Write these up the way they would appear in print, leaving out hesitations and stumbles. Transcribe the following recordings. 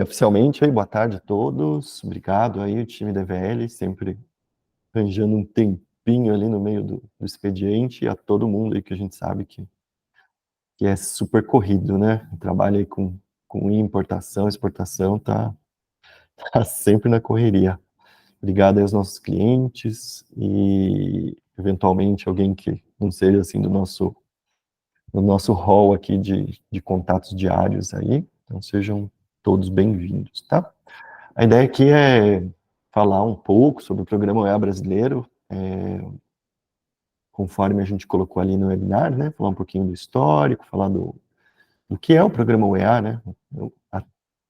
Oficialmente, aí, boa tarde a todos. Obrigado aí, o time da EVL, sempre arranjando um tempinho ali no meio do expediente, e a todo mundo aí que a gente sabe que é super corrido, né? Trabalha aí com importação, exportação, tá sempre na correria. Obrigado aí aos nossos clientes e, eventualmente, alguém que não seja assim do nosso hall aqui de contatos diários aí. Então, sejam todos bem-vindos, tá? A ideia aqui é falar um pouco sobre o Programa UEA brasileiro, conforme a gente colocou ali no webinar, né? Falar um pouquinho do histórico, falar do que é o Programa UEA, né?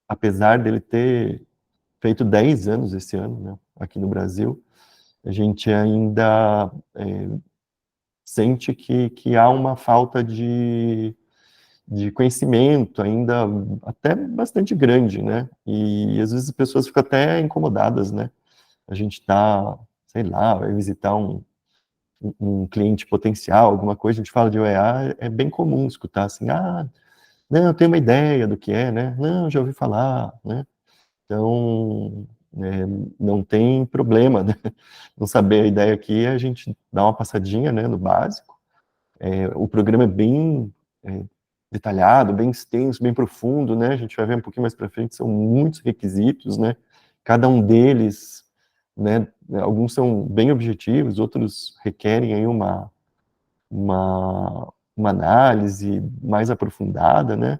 Apesar dele ter feito 10 anos esse ano, né? Aqui no Brasil, a gente ainda sente que há uma falta de conhecimento ainda até bastante grande, né? E às vezes as pessoas ficam até incomodadas, né? A gente tá, sei lá, vai visitar um cliente potencial, alguma coisa, a gente fala de OEA, é bem comum escutar assim, não, eu tenho uma ideia do que é, né? Não, já ouvi falar, né? Então, não tem problema, né? Não saber a ideia aqui, a gente dá uma passadinha, né, no básico. O programa é bem é, detalhado, bem extenso, bem profundo, né? A gente vai ver um pouquinho mais para frente, são muitos requisitos, né? Cada um deles, né? Alguns são bem objetivos, outros requerem aí uma análise mais aprofundada, né?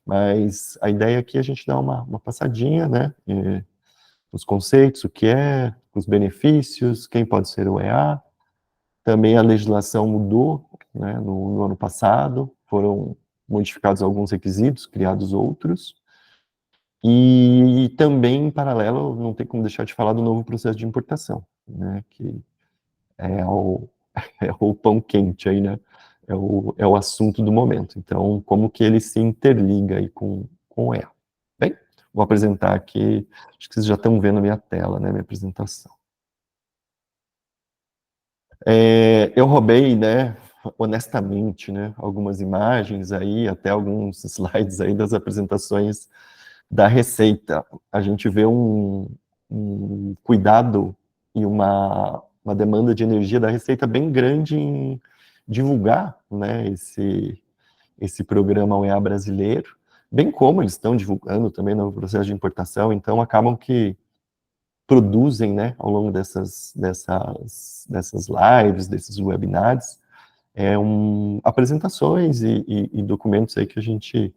Mas a ideia aqui é a gente dar uma passadinha, né? Os conceitos, o que é, os benefícios, quem pode ser o EA. Também a legislação mudou, né, no ano passado, foram modificados alguns requisitos, criados outros, e também, em paralelo, não tem como deixar de falar do novo processo de importação, né, que é o, é o pão quente aí, né, é o assunto do momento. Então, como que ele se interliga aí com o EA? Bem, vou apresentar aqui, acho que vocês já estão vendo a minha tela, né, minha apresentação. Eu roubei, né, honestamente, né, algumas imagens aí, até alguns slides aí das apresentações da Receita. A gente vê um cuidado e uma demanda de energia da Receita bem grande em divulgar, né, esse programa UEA brasileiro, bem como eles estão divulgando também no processo de importação, então acabam que produzem, né, ao longo dessas lives, desses webinars, apresentações e documentos aí que a gente,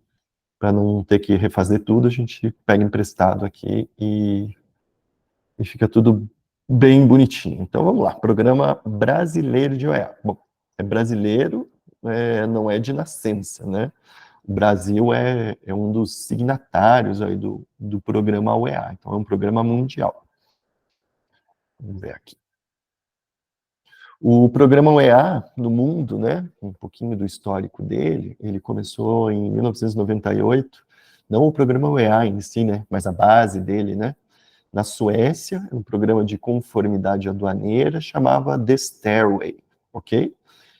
para não ter que refazer tudo, a gente pega emprestado aqui e fica tudo bem bonitinho. Então vamos lá, Programa Brasileiro de OEA. Bom, é brasileiro, não é de nascença, né? O Brasil é um dos signatários aí do programa OEA, então é um programa mundial. Vamos ver aqui. O programa UEA no mundo, né, um pouquinho do histórico dele, ele começou em 1998, não o programa UEA em si, né, mas a base dele, né, na Suécia, um programa de conformidade aduaneira, chamava The Stairway, ok?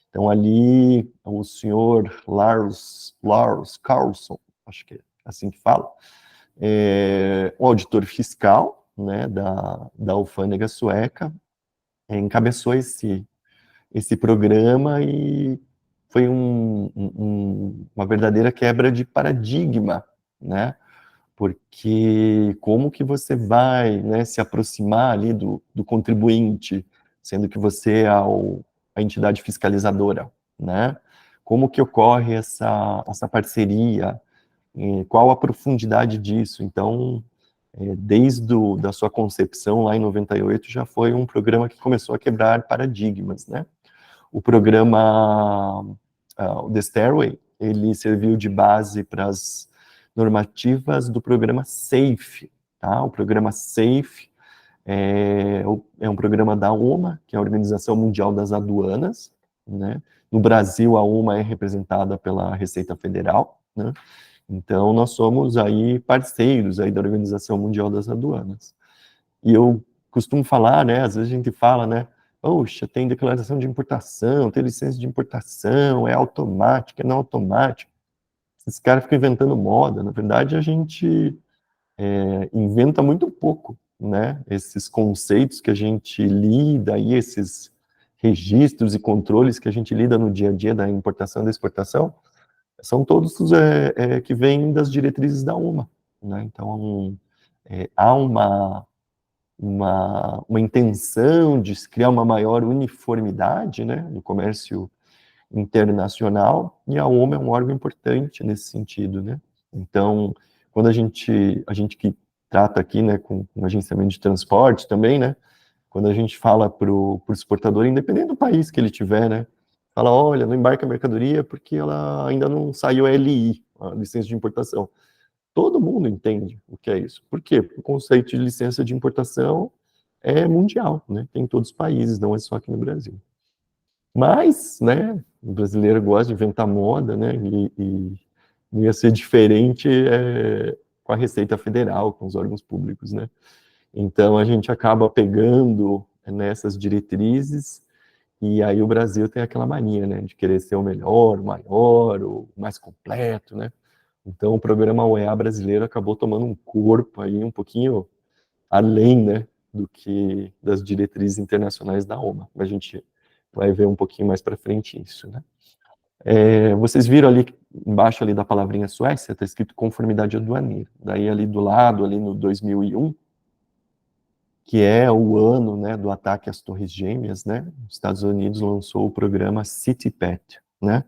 Então ali o senhor Lars Carlson, acho que é assim que fala, um auditor fiscal, né, da alfândega sueca, encabeçou esse programa e foi uma verdadeira quebra de paradigma, né? Porque como que você vai, né, se aproximar ali do contribuinte, sendo que você é a entidade fiscalizadora, né? Como que ocorre essa parceria? Qual a profundidade disso? Então, desde da sua concepção lá em 98 já foi um programa que começou a quebrar paradigmas, né? O programa o The Stairway, ele serviu de base para as normativas do programa SAFE, tá? O programa SAFE é um programa da OMA, que é a Organização Mundial das Aduanas, né? No Brasil, a OMA é representada pela Receita Federal, né? Então, nós somos aí parceiros aí da Organização Mundial das Aduanas. E eu costumo falar, né, às vezes a gente fala, né, poxa, tem declaração de importação, tem licença de importação, é automática, é não automática. Esses caras ficam inventando moda. Na verdade, a gente inventa muito pouco, né? Esses conceitos que a gente lida e esses registros e controles que a gente lida no dia a dia da importação e da exportação, são todos que vêm das diretrizes da UMA, né? Então, há uma intenção de se criar uma maior uniformidade, né, no comércio internacional, e a OMA é um órgão importante nesse sentido, né? Então, quando a gente que trata aqui, né, com agenciamento de transporte também, né, quando a gente fala para o exportador, independente do país que ele tiver, né, fala, olha, não embarca mercadoria porque ela ainda não saiu a LI, a licença de importação. Todo mundo entende o que é isso. Por quê? Porque o conceito de licença de importação é mundial, né? Tem em todos os países, não é só aqui no Brasil. Mas, né, o brasileiro gosta de inventar moda, né, e não ia ser diferente com a Receita Federal, com os órgãos públicos, né. Então, a gente acaba pegando nessas diretrizes, e aí o Brasil tem aquela mania, né, de querer ser o melhor, o maior, o mais completo, né. Então, o programa UEA brasileiro acabou tomando um corpo aí um pouquinho além, né, do que das diretrizes internacionais da OMA. A gente vai ver um pouquinho mais para frente isso, né. Vocês viram ali embaixo ali da palavrinha Suécia, está escrito conformidade aduaneira. Daí ali do lado, ali no 2001, que é o ano, né, do ataque às Torres Gêmeas, né, os Estados Unidos lançou o programa CityPat, né,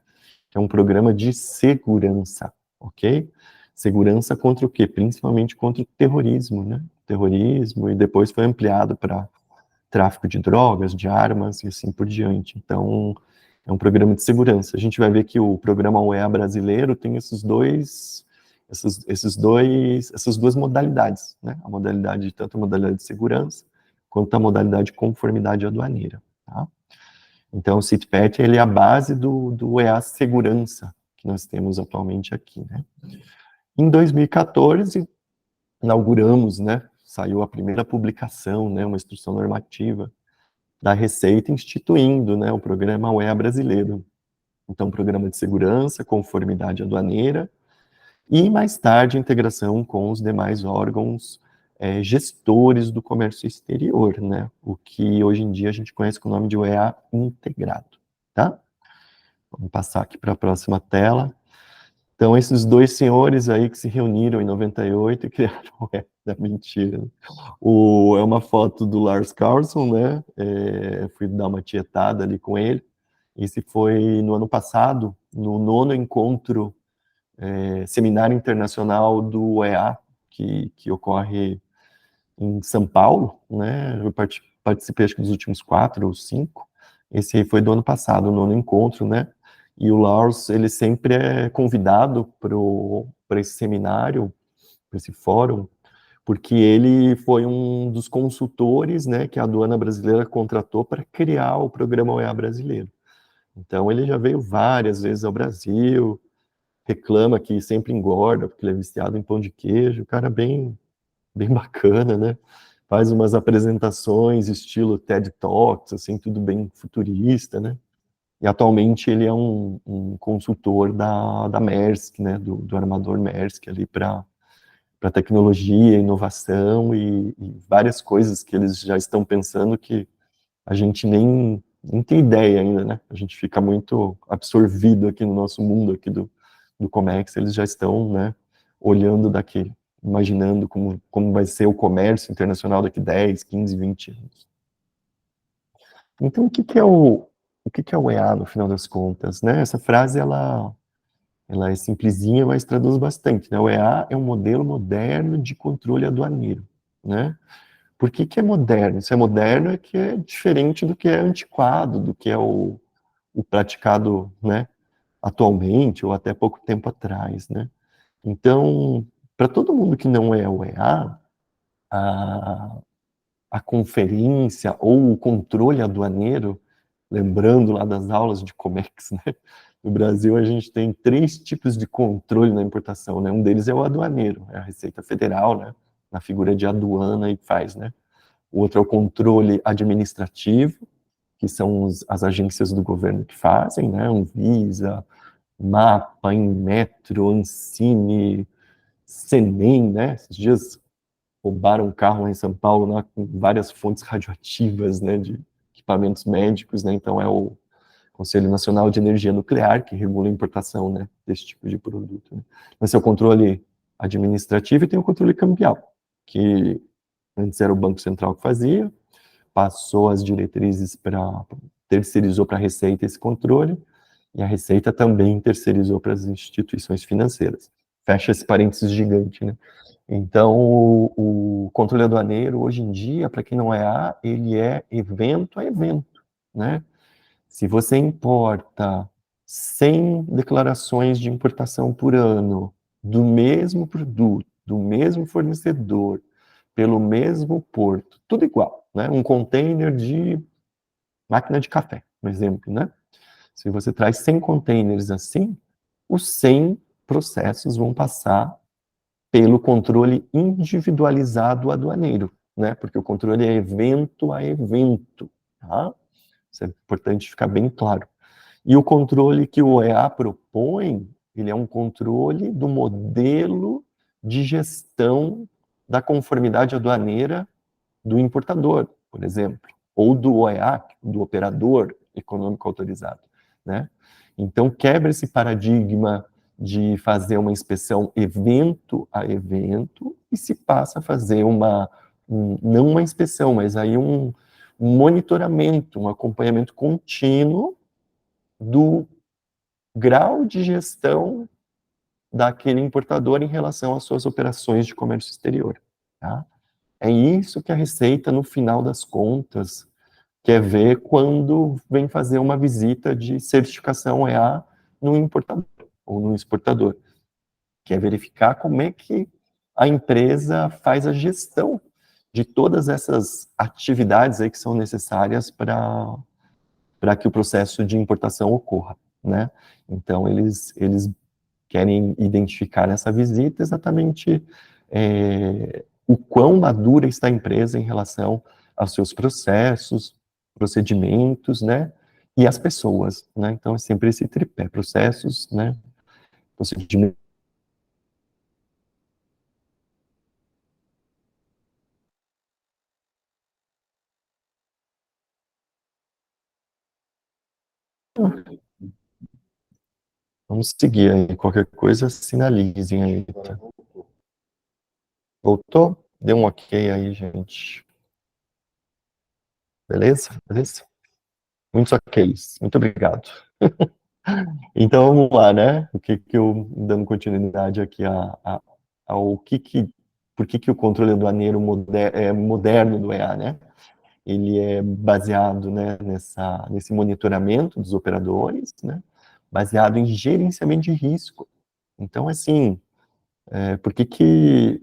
que é um programa de segurança, ok? Segurança contra o quê? Principalmente contra o terrorismo, né? Terrorismo, e depois foi ampliado para tráfico de drogas, de armas e assim por diante. Então, é um programa de segurança. A gente vai ver que o programa UEA brasileiro tem essas duas modalidades, né? A modalidade, tanto a modalidade de segurança, quanto a modalidade de conformidade aduaneira, tá? Então, o CITPAT, ele é a base do EA Segurança, que nós temos atualmente aqui, né? Em 2014, inauguramos, né? Saiu a primeira publicação, né? Uma instrução normativa da Receita instituindo, né? O programa UEA brasileiro. Então, programa de segurança, conformidade aduaneira e, mais tarde, integração com os demais órgãos gestores do comércio exterior, né? O que hoje em dia a gente conhece com o nome de UEA integrado, tá? Vamos passar aqui para a próxima tela. Então, esses dois senhores aí que se reuniram em 98 e criaram da mentira. É uma foto do Lars Carlson, né? Fui dar uma tietada ali com ele. Esse foi no ano passado, no 9º encontro, seminário internacional do EA, que ocorre em São Paulo, né? Eu participei acho que dos últimos 4 ou 5. Esse aí foi do ano passado, o 9º encontro, né? E o Lars, ele sempre é convidado para esse seminário, para esse fórum, porque ele foi um dos consultores, né, que a aduana brasileira contratou para criar o programa OEA brasileiro. Então, ele já veio várias vezes ao Brasil, reclama que sempre engorda, porque ele é viciado em pão de queijo, cara bem bacana, né? Faz umas apresentações estilo TED Talks, assim, tudo bem futurista, né? E atualmente ele é um consultor da Maersk, né? Do armador Maersk ali para tecnologia, inovação e várias coisas que eles já estão pensando que a gente nem tem ideia ainda, né? A gente fica muito absorvido aqui no nosso mundo aqui do Comex, eles já estão, né, olhando daqui, imaginando como vai ser o comércio internacional daqui 10, 15, 20 anos. Então, o que é o EA, no final das contas, né? Essa frase, ela é simplesinha, mas traduz bastante, né? O EA é um modelo moderno de controle aduaneiro, né? Por que é moderno? Se é moderno é que é diferente do que é antiquado, do que é o praticado, né, atualmente ou até pouco tempo atrás, né? Então, para todo mundo que não é o EA, a, a conferência ou o controle aduaneiro, lembrando lá das aulas de Comex, né? No Brasil, a gente tem 3 tipos de controle na importação, né? Um deles é o aduaneiro, é a Receita Federal, né? Na figura de aduana e faz, né? O outro é o controle administrativo, que são as agências do governo que fazem, né? Anvisa, MAPA, Inmetro, Ancine, Senem, né? Esses dias roubaram um carro lá em São Paulo, lá, com várias fontes radioativas, né, de equipamentos médicos, né? Então é o Conselho Nacional de Energia Nuclear que regula a importação, né, desse tipo de produto. Né? Mas é o controle administrativo e tem o controle cambial, que antes era o Banco Central que fazia, passou as diretrizes para terceirizou para a Receita esse controle, e a Receita também terceirizou para as instituições financeiras. Fecha esse parênteses gigante, né? Então, o controle aduaneiro, hoje em dia, para quem não é A, ele é evento a evento, né? Se você importa 100 declarações de importação por ano do mesmo produto, do mesmo fornecedor, pelo mesmo porto, tudo igual, né? Um container de máquina de café, por exemplo, né? Se você traz 100 containers assim, os 100 processos vão passar pelo controle individualizado aduaneiro, né? Porque o controle é evento a evento, tá? Isso é importante ficar bem claro. E o controle que o OEA propõe, ele é um controle do modelo de gestão da conformidade aduaneira do importador, por exemplo, ou do OEA, do operador econômico autorizado, né? Então, quebra esse paradigma de fazer uma inspeção evento a evento e se passa a fazer não uma inspeção, mas aí um monitoramento, um acompanhamento contínuo do grau de gestão daquele importador em relação às suas operações de comércio exterior, tá? É isso que a Receita, no final das contas, quer ver quando vem fazer uma visita de certificação EA no importador ou no exportador. Quer verificar como é que a empresa faz a gestão de todas essas atividades aí que são necessárias para que o processo de importação ocorra, né? Então, eles querem identificar nessa visita exatamente o quão madura está a empresa em relação aos seus processos, procedimentos, né? E as pessoas, né? Então, é sempre esse tripé, processos, né? Procedimentos. Vamos seguir aí, qualquer coisa, sinalizem aí. Tá? Voltou? Dê um ok aí, gente. Beleza? Beleza? Muitos OKs. Muito obrigado. Então vamos lá, né? O que que eu dando continuidade aqui ao por que o controle aduaneiro é moderno do EA, né? Ele é baseado, né, nesse monitoramento dos operadores, né? Baseado em gerenciamento de risco. Então, assim, por que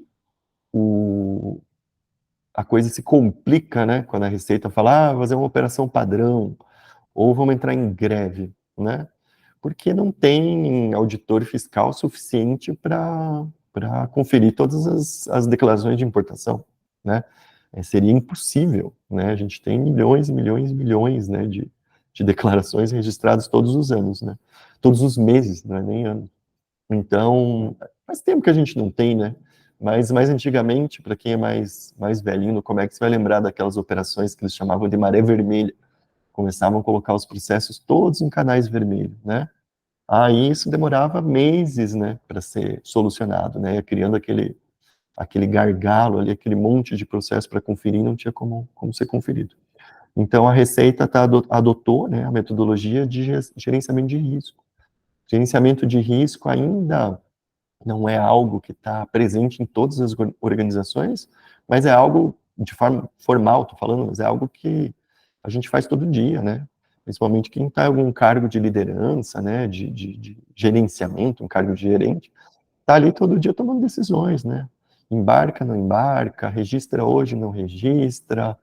a coisa se complica, né? Quando a Receita fala, fazer uma operação padrão, ou vamos entrar em greve, né? Porque não tem auditor fiscal suficiente para conferir todas as declarações de importação, né? Seria impossível, né? A gente tem milhões e milhões e milhões, né, de declarações registradas todos os anos, né? Todos os meses, não é nem ano. Então, faz tempo que a gente não tem, né? Mas mais antigamente, para quem é mais velhinho no Comex, vai lembrar daquelas operações que eles chamavam de maré vermelha. Começavam a colocar os processos todos em canais vermelhos, né? Aí isso demorava meses, né, para ser solucionado, né? Ia criando aquele gargalo ali, aquele monte de processo para conferir, não tinha como ser conferido. Então a Receita adotou, né, a metodologia de gerenciamento de risco. Gerenciamento de risco ainda não é algo que está presente em todas as organizações, mas é algo de forma formal, estou falando, mas é algo que a gente faz todo dia, né? Principalmente quem está em algum cargo de liderança, né, de gerenciamento, um cargo de gerente, está ali todo dia tomando decisões, né? Embarca, não embarca, registra hoje, não registra,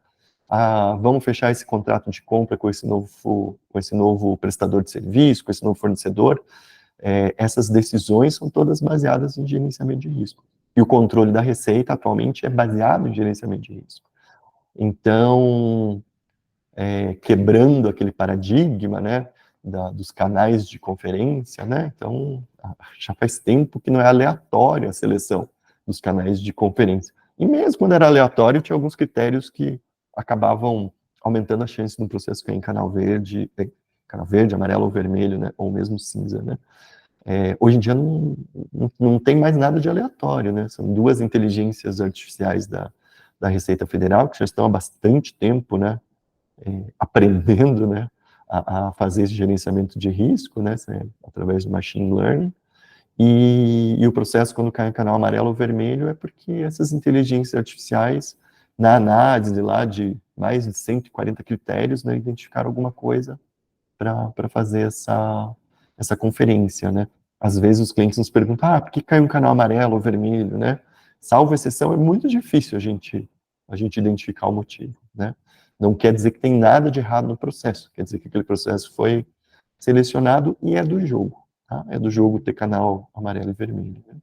vamos fechar esse contrato de compra com esse novo prestador de serviço, com esse novo fornecedor. Essas decisões são todas baseadas em gerenciamento de risco. E o controle da receita atualmente é baseado em gerenciamento de risco. Então, quebrando aquele paradigma, né, dos canais de conferência, né? Então, já faz tempo que não é aleatória a seleção dos canais de conferência. E mesmo quando era aleatório, tinha alguns critérios que acabavam aumentando a chance de um processo cair em canal verde, amarelo ou vermelho, né? Ou mesmo cinza, né? Hoje em dia não tem mais nada de aleatório, né? São duas inteligências artificiais da Receita Federal, que já estão há bastante tempo, né? Aprendendo, né? A fazer esse gerenciamento de risco, né? Através do machine learning. E o processo, quando cai em canal amarelo ou vermelho, é porque essas inteligências artificiais, na análise lá de mais de 140 critérios, né, identificaram alguma coisa para fazer essa conferência, né? Às vezes os clientes nos perguntam, por que caiu um canal amarelo ou vermelho, né? Salvo exceção, é muito difícil a gente identificar o motivo, né? Não quer dizer que tem nada de errado no processo, quer dizer que aquele processo foi selecionado e é do jogo, tá? É do jogo ter canal amarelo e vermelho, né?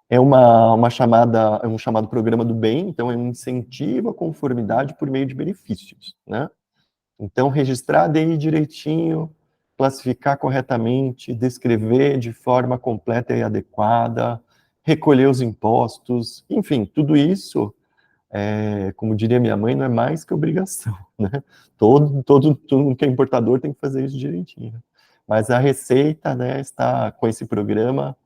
É um chamado programa do bem, então é um incentivo à conformidade por meio de benefícios, né? Então, registrar a DI direitinho, classificar corretamente, descrever de forma completa e adequada, recolher os impostos, enfim, tudo isso, como diria minha mãe, não é mais que obrigação, né? Todo que é importador tem que fazer isso direitinho, né? Mas a Receita, né, está com esse programa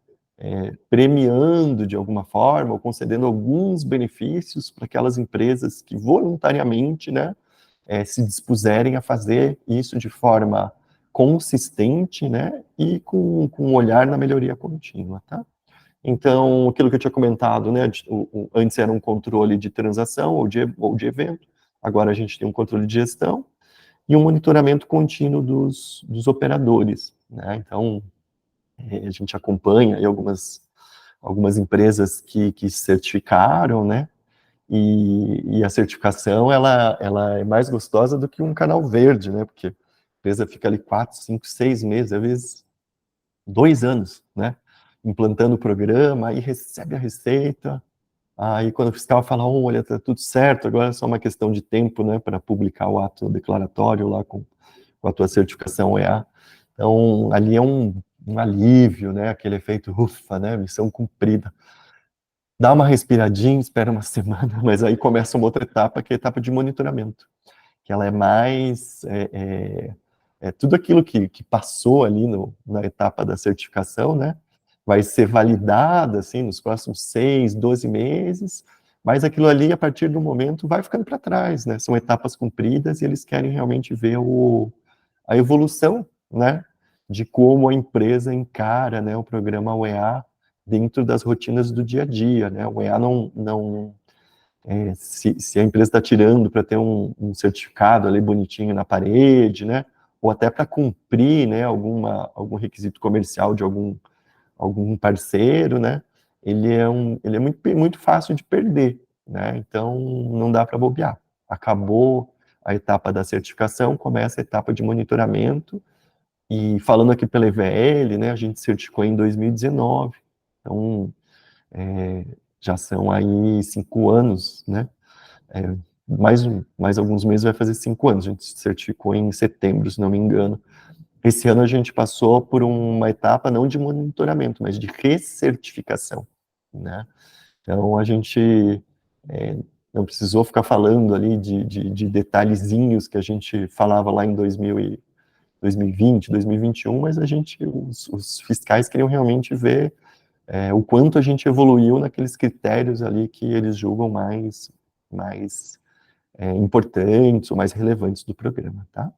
premiando de alguma forma, ou concedendo alguns benefícios para aquelas empresas que voluntariamente, né, se dispuserem a fazer isso de forma consistente, né, e com um olhar na melhoria contínua, tá? Então, aquilo que eu tinha comentado, né, antes era um controle de transação ou de evento, agora a gente tem um controle de gestão e um monitoramento contínuo dos operadores, né? Então, a gente acompanha aí algumas empresas que certificaram, né? E a certificação, ela é mais gostosa do que um canal verde, né? Porque a empresa fica ali 4, 5, 6 meses, às vezes 2 anos, né? Implantando o programa, aí recebe a receita, aí quando o fiscal fala, olha, tá tudo certo, agora é só uma questão de tempo, né, para publicar o ato declaratório lá com a tua certificação EA. Então, ali é um alívio, né? Aquele efeito, ufa, né? Missão cumprida. Dá uma respiradinha, espera uma semana, mas aí começa uma outra etapa, que é a etapa de monitoramento, que ela é mais tudo aquilo que passou ali na etapa da certificação, né, vai ser validado, assim, nos próximos 6, 12 meses, mas aquilo ali, a partir do momento, vai ficando para trás, né, são etapas cumpridas e eles querem realmente ver a evolução, né, de como a empresa encara, né, o programa UEA dentro das rotinas do dia a dia, né, o UEA não se a empresa está tirando para ter um certificado ali bonitinho na parede, né, ou até para cumprir, né, algum requisito comercial de algum parceiro, né, ele é muito fácil de perder, né, então não dá para bobear. Acabou a etapa da certificação, começa a etapa de monitoramento, e falando aqui pela EVL, né, a gente certificou em 2019, então já são aí 5 anos, né, é, mais alguns meses vai fazer 5 anos, a gente certificou em setembro, se não me engano. Esse ano a gente passou por uma etapa não de monitoramento, mas de recertificação, né? Então a gente não precisou ficar falando ali de detalhezinhos que a gente falava lá em 2020, 2021, mas os fiscais queriam realmente ver o quanto a gente evoluiu naqueles critérios ali que eles julgam mais importantes ou mais relevantes do programa, tá?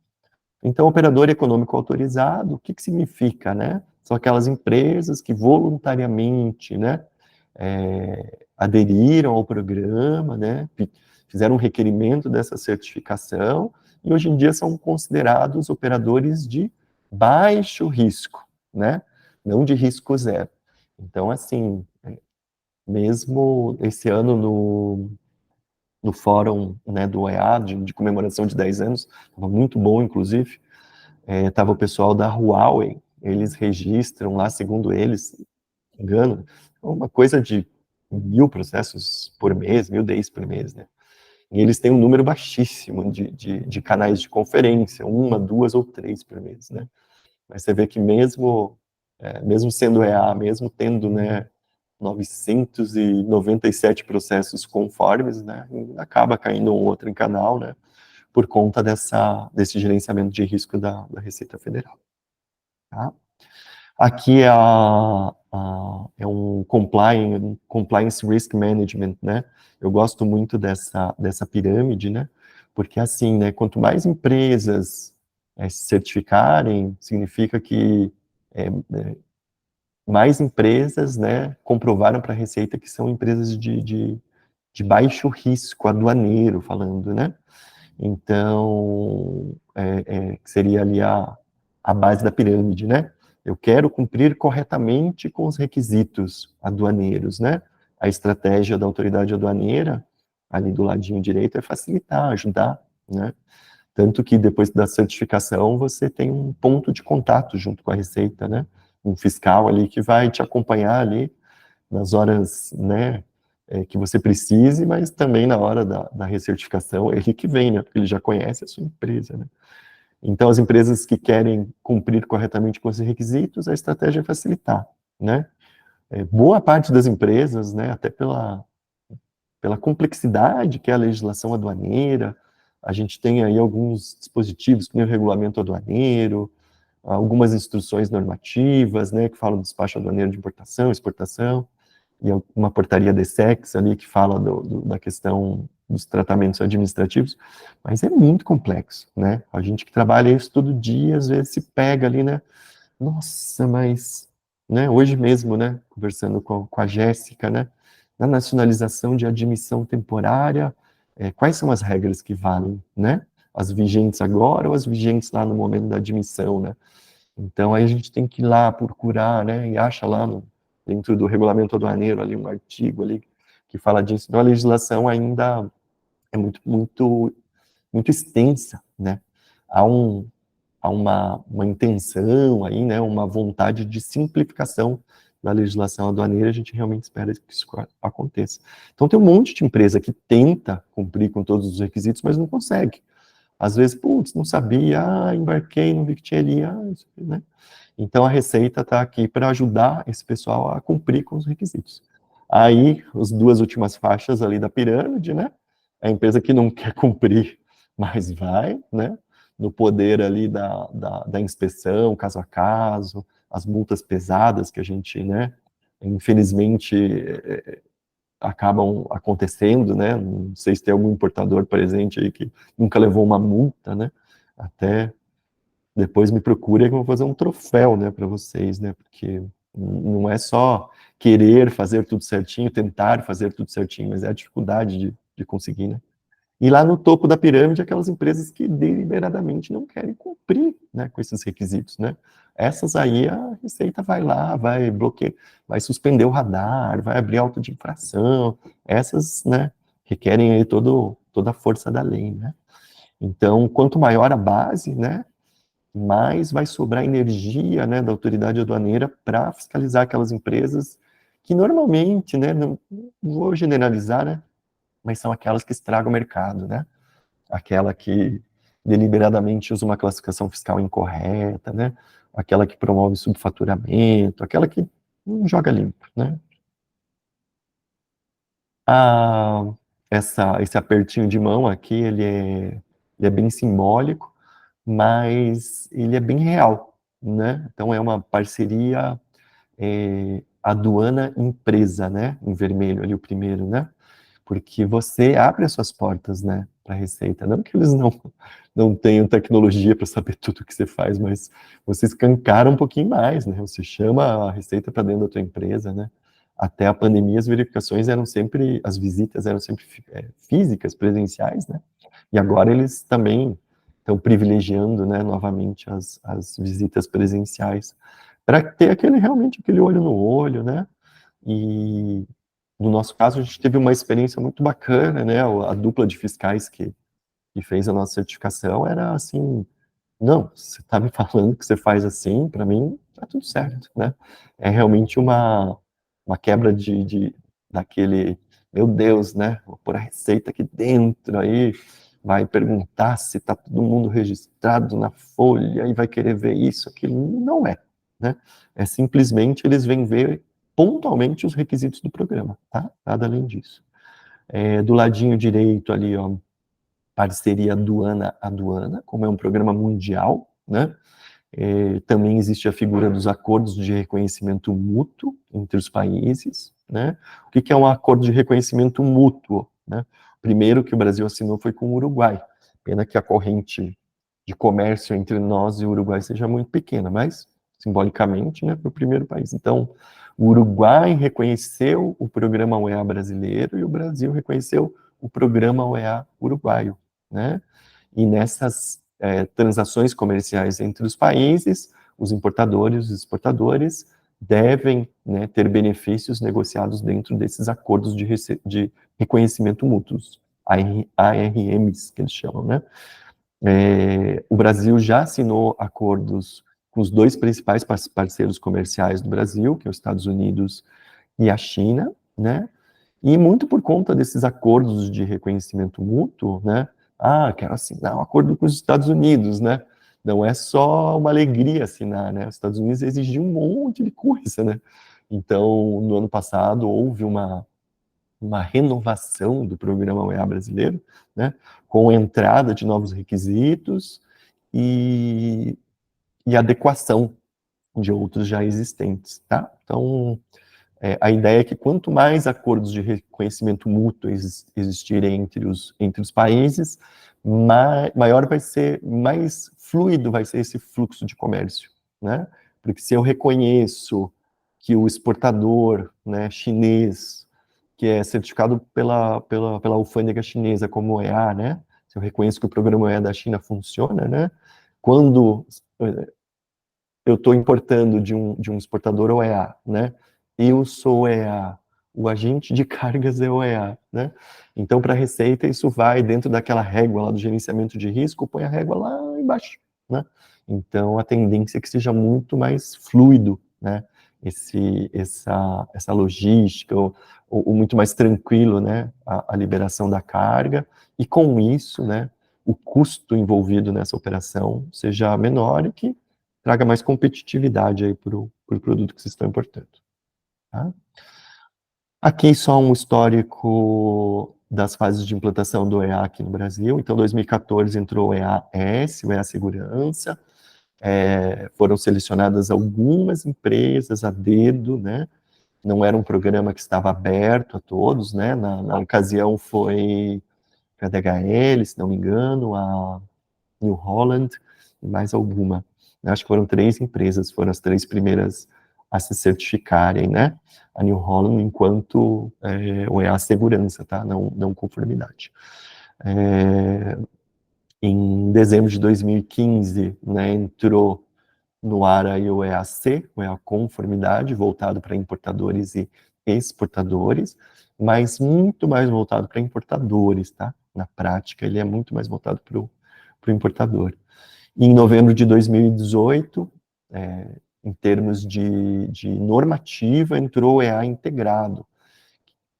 Então, operador econômico autorizado, o que significa, né? São aquelas empresas que voluntariamente, né, aderiram ao programa, né, fizeram um requerimento dessa certificação e hoje em dia são considerados operadores de baixo risco, né, não de risco zero. Então, assim, mesmo esse ano no fórum, né, do EA, de comemoração de 10 anos, estava muito bom, inclusive, estava o pessoal da Huawei, eles registram lá, segundo eles, engano, uma coisa de 1.000 processos por mês, 1.000 DIs por mês, né? E eles têm um número baixíssimo de canais de conferência, uma, duas ou três por mês, né? Mas você vê que mesmo sendo EA, mesmo tendo, né, 997 processos conformes, né, acaba caindo um outro em canal, né, por conta desse gerenciamento de risco da Receita Federal. Tá? Aqui é um compliance risk management, né? Eu gosto muito dessa pirâmide, né? Porque assim, né? Quanto mais empresas se certificarem, significa que mais empresas, né, comprovaram para a Receita que são empresas de baixo risco aduaneiro, falando, né? Então, seria ali a base da pirâmide, né? Eu quero cumprir corretamente com os requisitos aduaneiros, né? A estratégia da autoridade aduaneira, ali do ladinho direito, é facilitar, ajudar, né? Tanto que depois da certificação, você tem um ponto de contato junto com a Receita, né? Um fiscal ali que vai te acompanhar ali nas horas, né, que você precise, mas também na hora da recertificação, ele que vem, né, porque ele já conhece a sua empresa, né. Então, as empresas que querem cumprir corretamente com esses requisitos, a estratégia é facilitar, né. Boa parte das empresas, né, até pela complexidade que é a legislação aduaneira, a gente tem aí alguns dispositivos, como o regulamento aduaneiro, algumas instruções normativas, né, que falam do despacho aduaneiro de importação, exportação, e uma portaria DSEX ali que fala da questão dos tratamentos administrativos, mas é muito complexo, né? A gente que trabalha isso todo dia, às vezes se pega ali, né? Nossa, mas, né? Hoje mesmo, né? Conversando com a Jéssica, né? Na nacionalização de admissão temporária, quais são as regras que valem, né? As vigentes agora ou as vigentes lá no momento da admissão, né? Então, aí a gente tem que ir lá procurar, né, e acha lá dentro do regulamento aduaneiro ali um artigo ali que fala disso. Então, a legislação ainda é muito extensa, né? Há, uma intenção aí, né, uma vontade de simplificação da legislação aduaneira, a gente realmente espera que isso aconteça. Então, tem um monte de empresa que tenta cumprir com todos os requisitos, mas não consegue. Às vezes, putz, não sabia, embarquei, não vi que tinha ali, isso, né? Então, a Receita está aqui para ajudar esse pessoal a cumprir com os requisitos. Aí, as duas últimas faixas ali da pirâmide, né? A empresa que não quer cumprir, mas vai, né? No poder ali da inspeção, caso a caso, as multas pesadas que a gente, né? Infelizmente, acabam acontecendo, né? Não sei se tem algum importador presente aí que nunca levou uma multa, né? Até depois me procure que eu vou fazer um troféu, né, para vocês, né? Porque não é só querer fazer tudo certinho, tentar fazer tudo certinho, mas é a dificuldade de conseguir, né? E lá no topo da pirâmide, aquelas empresas que deliberadamente não querem cumprir, né, com esses requisitos, né? Essas aí a Receita vai lá, vai bloquear, vai suspender o radar, vai abrir auto de infração. Essas, né, requerem aí toda a força da lei, né? Então, quanto maior a base, né, mais vai sobrar energia, né, da autoridade aduaneira para fiscalizar aquelas empresas que normalmente, né, não vou generalizar, né, mas são aquelas que estragam o mercado, né? Aquela que deliberadamente usa uma classificação fiscal incorreta, né? Aquela que promove subfaturamento, aquela que não joga limpo, né? Ah, esse apertinho de mão aqui, ele é bem simbólico, mas ele é bem real, né? Então é uma parceria aduana-empresa, né? Em vermelho ali o primeiro, né? Porque você abre as suas portas, né, para a Receita. Não que eles não tenham tecnologia para saber tudo o que você faz, mas você escancara um pouquinho mais, né? Você chama a Receita para dentro da tua empresa, né? Até a pandemia, as verificações eram sempre, as visitas eram sempre físicas, presenciais, né? E agora eles também estão privilegiando, né, novamente as visitas presenciais, para ter realmente aquele olho no olho, né? E no nosso caso, a gente teve uma experiência muito bacana, né? A dupla de fiscais que fez a nossa certificação era assim, não, você está me falando que você faz assim, para mim, tá tudo certo, né? É realmente uma quebra daquele meu Deus, né? Vou pôr a receita aqui dentro, aí vai perguntar se está todo mundo registrado na folha e vai querer ver isso, aquilo. Não é, né? É simplesmente eles vêm ver pontualmente os requisitos do programa, tá? Nada além disso. Do ladinho direito ali, ó, parceria aduana-aduana, como é um programa mundial, né? Também existe a figura dos acordos de reconhecimento mútuo entre os países, né? O que é um acordo de reconhecimento mútuo, né? O primeiro que o Brasil assinou foi com o Uruguai. Pena que a corrente de comércio entre nós e o Uruguai seja muito pequena, mas simbolicamente, né, foi o primeiro país. Então, o Uruguai reconheceu o programa UEA brasileiro e o Brasil reconheceu o programa UEA uruguaio, né? E nessas transações comerciais entre os países, os importadores e os exportadores devem, né, ter benefícios negociados dentro desses acordos de reconhecimento mútuos, ARMs, que eles chamam, né? O Brasil já assinou acordos com os dois principais parceiros comerciais do Brasil, que é os Estados Unidos e a China, né? E muito por conta desses acordos de reconhecimento mútuo, né? Ah, quero assinar um acordo com os Estados Unidos, né? Não é só uma alegria assinar, né? Os Estados Unidos exigiam um monte de coisa, né? Então, no ano passado, houve uma renovação do programa UEA brasileiro, né? Com entrada de novos requisitos e, e adequação de outros já existentes, tá? Então, a ideia é que quanto mais acordos de reconhecimento mútuo existirem entre os países, maior vai ser, mais fluido vai ser esse fluxo de comércio, né? Porque se eu reconheço que o exportador, né, chinês, que é certificado pela alfândega chinesa como EA, né? Se eu reconheço que o programa EA da China funciona, né? Quando eu estou importando de um exportador OEA, né? Eu sou OEA, o agente de cargas é OEA, né? Então, para a Receita, isso vai dentro daquela régua lá do gerenciamento de risco, põe a régua lá embaixo, né? Então, a tendência é que seja muito mais fluido, né? Essa logística, ou muito mais tranquilo, né? A liberação da carga, e com isso, né? O custo envolvido nessa operação seja menor e que traga mais competitividade aí para o pro produto que vocês estão importando. Tá? Aqui só um histórico das fases de implantação do EA aqui no Brasil. Então, 2014 entrou o EA-S, o EA Segurança. Foram selecionadas algumas empresas a dedo, né? Não era um programa que estava aberto a todos, né? Na ocasião foi a DHL, se não me engano, a New Holland e mais alguma. Acho que foram 3 empresas, foram as 3 primeiras a se certificarem, né? A New Holland enquanto OEA segurança, tá? Não conformidade. Em dezembro de 2015, né, entrou no ar aí o EAC, o EA conformidade, voltado para importadores e exportadores, mas muito mais voltado para importadores, tá? Na prática, ele é muito mais voltado para o importador. Em novembro de 2018, em termos de normativa, entrou o EA integrado.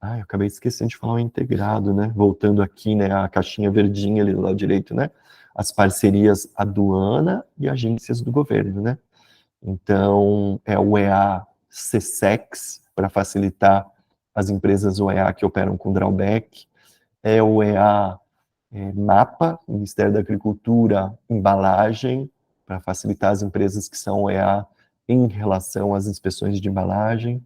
Eu acabei esquecendo de falar o integrado, né? Voltando aqui, né, a caixinha verdinha ali do lado direito, né? As parcerias aduana e agências do governo, né? Então, é o EA CSEX, para facilitar as empresas OEA que operam com drawback, é o EA MAPA, Ministério da Agricultura, embalagem, para facilitar as empresas que são EA em relação às inspeções de embalagem.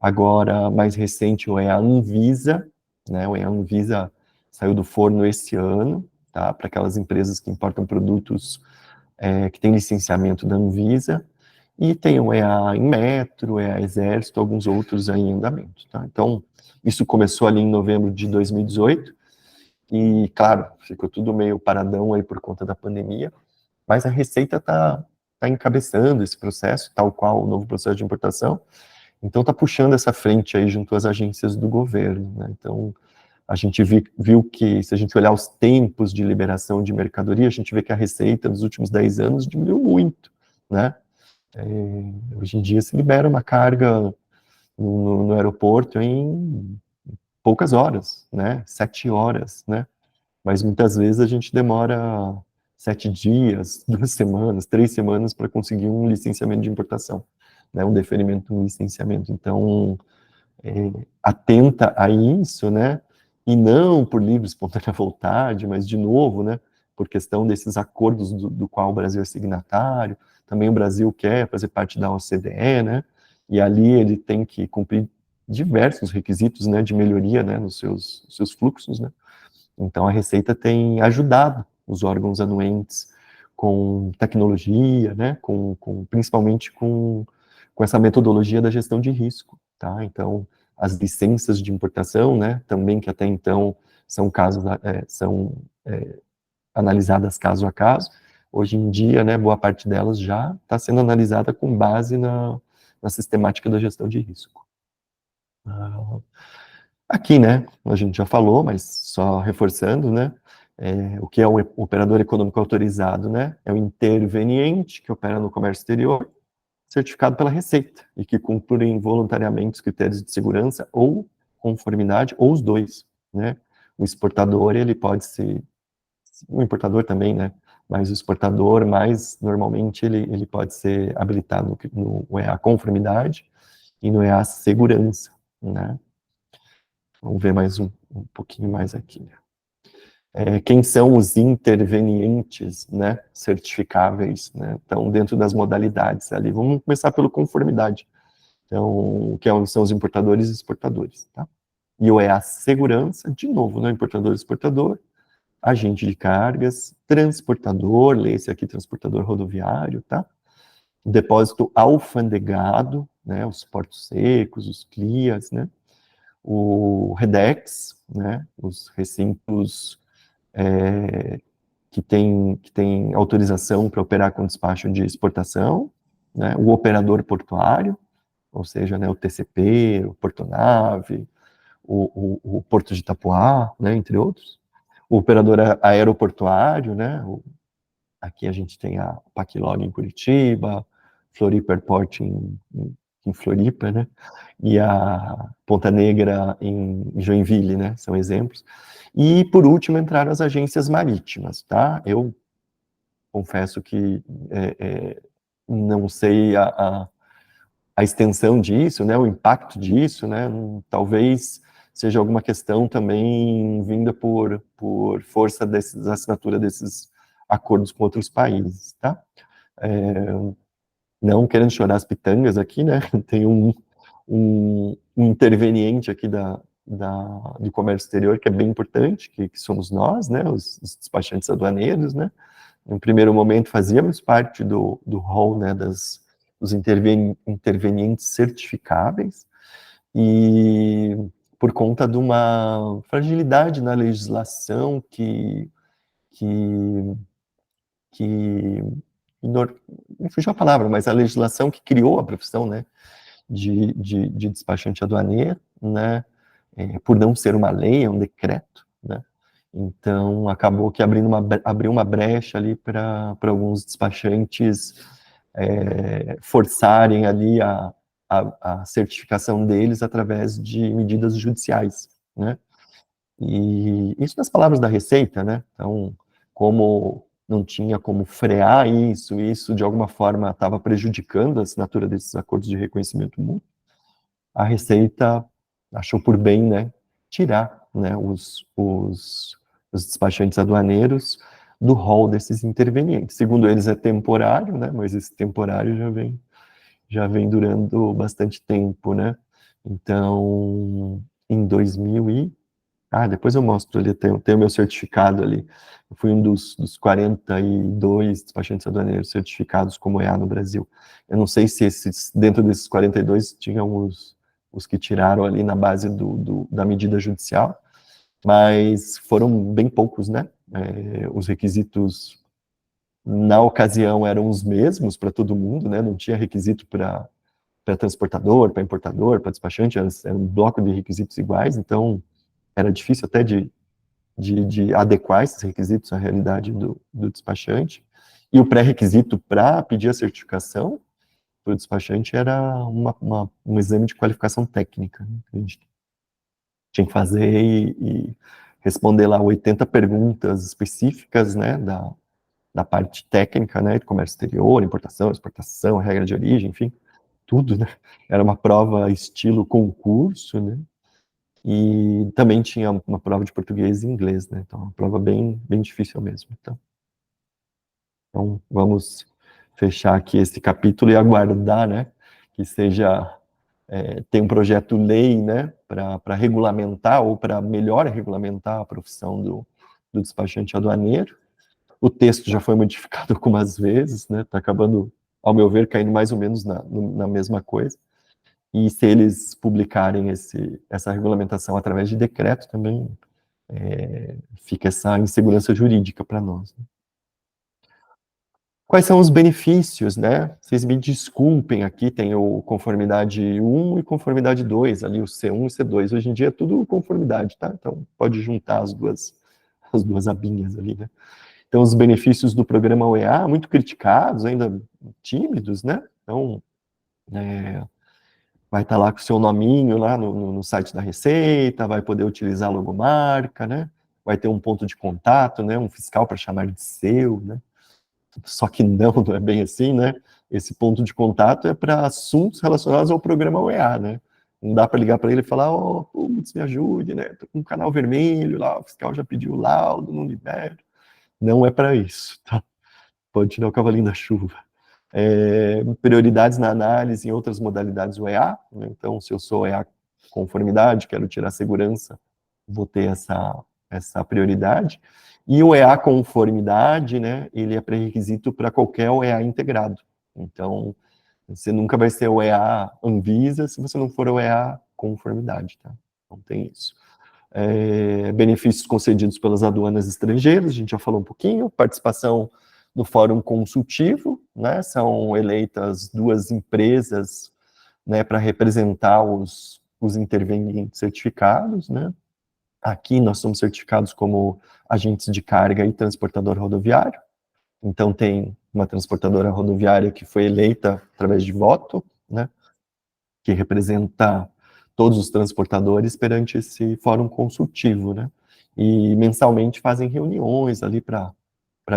Agora, mais recente, o EA Anvisa, né? O EA Anvisa saiu do forno esse ano, tá? Para aquelas empresas que importam produtos que têm licenciamento da Anvisa. E tem o EA Inmetro, o EA Exército, alguns outros aí em andamento, tá? Então, isso começou ali em novembro de 2018, e, claro, ficou tudo meio paradão aí por conta da pandemia, mas a Receita tá encabeçando esse processo, tal qual o novo processo de importação, então tá puxando essa frente aí junto às agências do governo, né? Então, a gente viu que, se a gente olhar os tempos de liberação de mercadoria, a gente vê que a Receita nos últimos 10 anos diminuiu muito, né? Hoje em dia se libera uma carga no aeroporto em poucas horas, né? 7 horas, né? Mas muitas vezes a gente demora 7 dias, 2 semanas, 3 semanas para conseguir um licenciamento de importação, né? Um deferimento no licenciamento. Então, atenta a isso, né? E não por livre, espontânea vontade, mas de novo, né? Por questão desses acordos do qual o Brasil é signatário. Também o Brasil quer fazer parte da OCDE, né? E ali ele tem que cumprir diversos requisitos, né, de melhoria, né, nos seus fluxos, né? Então, a Receita tem ajudado os órgãos anuentes com tecnologia, né, principalmente com essa metodologia da gestão de risco, tá? Então, as licenças de importação, né, também que até então são casos, são analisadas caso a caso, hoje em dia, né, boa parte delas já está sendo analisada com base na sistemática da gestão de risco. Aqui, né, a gente já falou, mas só reforçando, né, o que é o operador econômico autorizado, né, é o interveniente que opera no comércio exterior, certificado pela Receita, e que cumprem voluntariamente os critérios de segurança ou conformidade, ou os dois, né. O exportador, ele pode ser, o importador também, né, mas o exportador, mais normalmente, ele pode ser habilitado no EA conformidade e no EA segurança, né. Vamos ver mais um pouquinho mais aqui. Quem são os intervenientes, né, certificáveis, né? Então, dentro das modalidades ali, vamos começar pelo conformidade. Então, são os importadores e exportadores, tá? E o EA segurança, de novo, né, importador e exportador, agente de cargas, transportador, lê-se aqui transportador rodoviário, tá? Depósito alfandegado, né, os portos secos, os CLIAs, né? O REDEX, né, os recintos que tem autorização para operar com despacho de exportação, né, o operador portuário, ou seja, né, o TCP, o Portonave, o Porto de Itapuá, né, entre outros. O operador aeroportuário, né, aqui a gente tem a Paclog em Curitiba, Floripa Airport em Floripa, né, e a Ponta Negra em Joinville, né, são exemplos. E, por último, entraram as agências marítimas, tá? Eu confesso que não sei a extensão disso, né, o impacto disso, né, talvez seja alguma questão também vinda por força da assinatura desses acordos com outros países, tá? Não querendo chorar as pitangas aqui, né, tem um interveniente aqui do comércio exterior que é bem importante, que somos nós, né, os despachantes aduaneiros, né. No primeiro momento fazíamos parte do rol, né, dos intervenientes certificáveis, e por conta de uma fragilidade na legislação que que me fugiu a palavra, mas a legislação que criou a profissão, né, de despachante aduaneiro, né, por não ser uma lei, é um decreto, né, então acabou que abriu uma brecha ali para alguns despachantes forçarem ali a certificação deles através de medidas judiciais, né, e isso nas palavras da Receita, né, então, como não tinha como frear isso de alguma forma estava prejudicando a assinatura desses acordos de reconhecimento mútuo, a Receita achou por bem, né, tirar, né, os despachantes aduaneiros do rol desses intervenientes. Segundo eles é temporário, né, mas esse temporário já vem durando bastante tempo, né. Então, em 2000 depois eu mostro ali, tem o meu certificado ali. Eu fui um dos 42 despachantes aduaneiros certificados como EA no Brasil. Eu não sei se dentro desses 42 tinham os que tiraram ali na base da medida judicial, mas foram bem poucos, né? Os requisitos na ocasião eram os mesmos para todo mundo, né? Não tinha requisito para transportador, para importador, para despachante, era um bloco de requisitos iguais, então era difícil até de adequar esses requisitos à realidade do despachante. E o pré-requisito para pedir a certificação para o despachante era um exame de qualificação técnica, né? tinha que fazer e responder lá 80 perguntas específicas, né, da parte técnica, né, de comércio exterior, importação, exportação, regra de origem, enfim, tudo, né, era uma prova estilo concurso, né, e também tinha uma prova de português e inglês, né, então uma prova bem difícil mesmo, então vamos fechar aqui esse capítulo e aguardar, né, que seja, tem um projeto-lei, né, para regulamentar ou para melhor regulamentar a profissão do despachante aduaneiro. O texto já foi modificado algumas vezes, né, está acabando, ao meu ver, caindo mais ou menos na mesma coisa, e se eles publicarem essa regulamentação através de decreto, também fica essa insegurança jurídica para nós, né? Quais são os benefícios, né? Vocês me desculpem, aqui tem o conformidade 1 e conformidade 2, ali o C1 e C2. Hoje em dia é tudo conformidade, tá? Então pode juntar as duas abinhas ali, né? Então os benefícios do programa OEA, muito criticados, ainda tímidos, né? Então vai estar lá com o seu nominho lá no site da Receita, vai poder utilizar a logomarca, né? Vai ter um ponto de contato, né? Um fiscal para chamar de seu, né? Só que não é bem assim, né? Esse ponto de contato é para assuntos relacionados ao programa OEA, né? Não dá para ligar para ele e falar, putz, me ajude, né? Tô com um canal vermelho lá, o fiscal já pediu o laudo, não libera. Não é para isso, tá? Pode tirar o cavalinho da chuva. Prioridades na análise em outras modalidades OEA, né? Então, se eu sou OEA conformidade, quero tirar segurança, vou ter essa prioridade. E o EA conformidade, né, ele é pré-requisito para qualquer OEA integrado. Então, você nunca vai ser o EA Anvisa se você não for o EA conformidade, tá? Não tem isso. Benefícios concedidos pelas aduanas estrangeiras, a gente já falou um pouquinho, participação no fórum consultivo, né, são eleitas 2 empresas, né, para representar os intervenientes certificados, né. Aqui nós somos certificados como agentes de carga e transportador rodoviário, então tem uma transportadora rodoviária que foi eleita através de voto, né, que representa todos os transportadores perante esse fórum consultivo, né, e mensalmente fazem reuniões ali para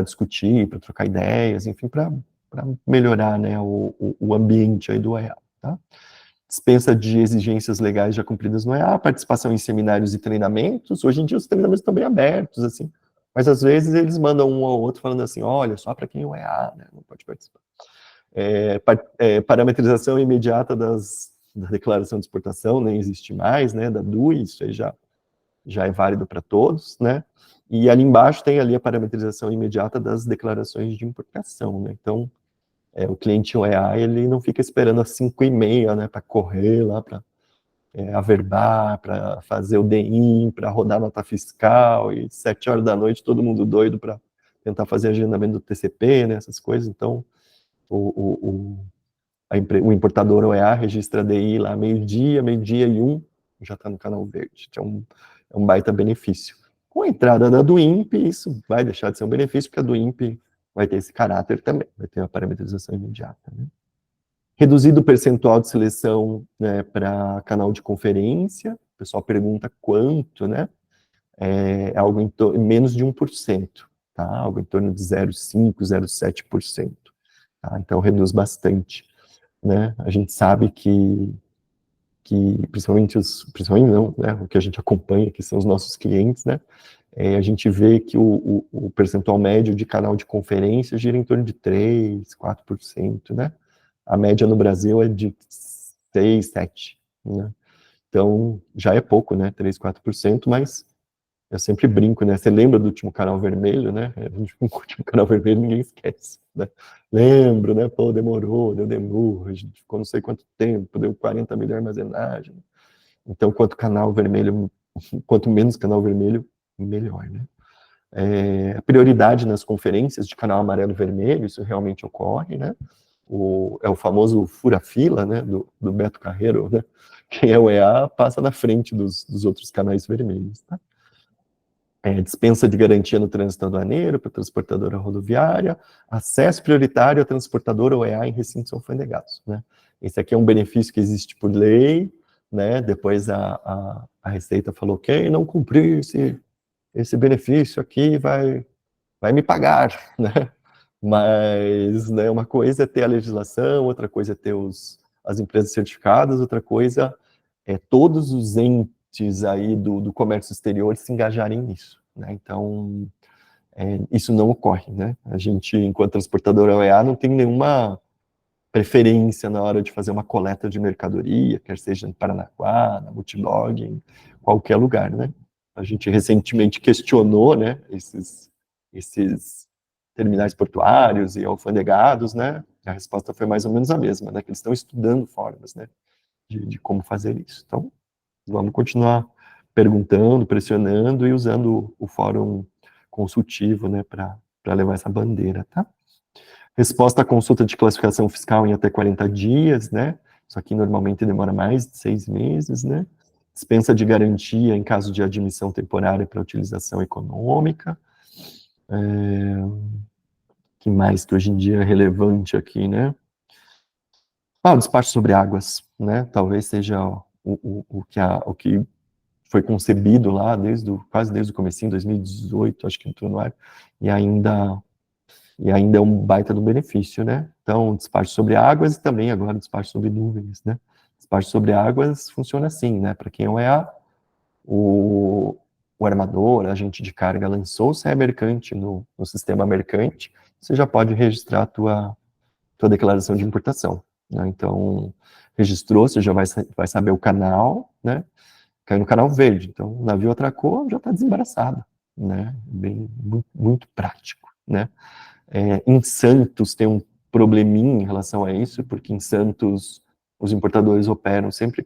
discutir, para trocar ideias, enfim, para melhorar, né, o ambiente aí do EA, tá? Dispensa de exigências legais já cumpridas no EA, participação em seminários e treinamentos. Hoje em dia os treinamentos estão bem abertos, assim, mas às vezes eles mandam um ou outro falando assim, olha, só para quem é o EA, né, não pode participar. Parametrização imediata da declaração de exportação, nem existe mais, né, da DUI, isso aí já é válido para todos, né, e ali embaixo tem ali a parametrização imediata das declarações de importação, né, então o cliente OEA, ele não fica esperando às 5h30, né, para correr lá, para averbar, para fazer o DIN, para rodar nota fiscal, e 7 horas da noite todo mundo doido para tentar fazer agendamento do TCP, né, essas coisas. Então o importador OEA registra a DI lá meio-dia e 1, já está no canal verde, que é um baita benefício. Com a entrada da do INPE, isso vai deixar de ser um benefício, porque a do INPE vai ter esse caráter também, vai ter a parametrização imediata, né? Reduzido o percentual de seleção, né, para canal de conferência, o pessoal pergunta quanto, né? Algo em menos de 1%, tá? Algo em torno de 0,5%, 0,7%. Tá? Então reduz bastante, né? A gente sabe que principalmente não, né? O que a gente acompanha, que são os nossos clientes, né? A gente vê que o percentual médio de canal de conferência gira em torno de 3%, 4%, né? A média no Brasil é de 6%, 7%, né? Então, já é pouco, né? 3%, 4%, mas eu sempre brinco, né? Você lembra do último canal vermelho, né? O último canal vermelho ninguém esquece, né? Lembro, né? Pô, demorou, deu demurra, a gente ficou não sei quanto tempo, deu 40 mil de armazenagem. Então, quanto menos canal vermelho, melhor, né? A prioridade nas conferências de canal amarelo e vermelho, isso realmente ocorre, né? É o famoso fura-fila, né, do Beto Carreiro, né? Quem é o EA passa na frente dos outros canais vermelhos, tá? Dispensa de garantia no trânsito aduaneiro para transportadora rodoviária, acesso prioritário à transportadora OEA em recintos alfandegados, né? Esse aqui é um benefício que existe por lei, né? Depois a Receita falou, quem não cumprir esse benefício aqui vai me pagar, né? Mas, né, uma coisa é ter a legislação, outra coisa é ter as empresas certificadas, outra coisa é todos os entes aí do comércio exterior se engajarem nisso, né? Então, isso não ocorre, né? A gente, enquanto transportadora OEA, não tem nenhuma preferência na hora de fazer uma coleta de mercadoria, quer seja em Paranaguá, na Multilog, em qualquer lugar, né? A gente recentemente questionou, né, esses terminais portuários e alfandegados, né? A resposta foi mais ou menos a mesma, né? Que eles estão estudando formas, né, de como fazer isso. Então, vamos continuar perguntando, pressionando e usando o fórum consultivo, né, para levar essa bandeira, tá? Resposta à consulta de classificação fiscal em até 40 dias, né? Isso aqui normalmente demora mais de 6 meses, né? Dispensa de garantia em caso de admissão temporária para utilização econômica. Que mais que hoje em dia é relevante aqui, né? O despacho sobre águas, né? Talvez seja o que foi concebido lá quase desde o comecinho, 2018, acho que entrou no ar, e ainda é um baita do benefício, né? Então, despacho sobre águas e também agora despacho sobre nuvens, né? Despacho sobre águas funciona assim, né? Para quem é OEA, o armador, agente de carga, lançou o CE mercante no sistema mercante, você já pode registrar a tua declaração de importação, né? Então, registrou, você já vai saber o canal, né? Caiu no canal verde, então o navio atracou, já está desembaraçado, né? Bem, muito, muito prático, né? Em Santos tem um probleminha em relação a isso, porque em Santos os importadores operam sempre,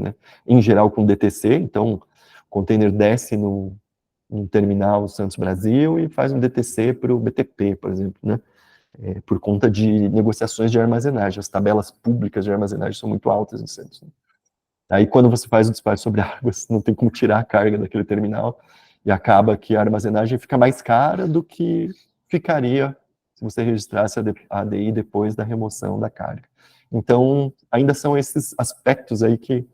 né? Em geral com DTC, então o container desce no terminal Santos Brasil e faz um DTC para o BTP, por exemplo, né? Por conta de negociações de armazenagem. As tabelas públicas de armazenagem são muito altas em Santos, né? Aí, quando você faz o despacho sobre águas, não tem como tirar a carga daquele terminal, e acaba que a armazenagem fica mais cara do que ficaria se você registrasse a ADI depois da remoção da carga. Então, ainda são esses aspectos aí que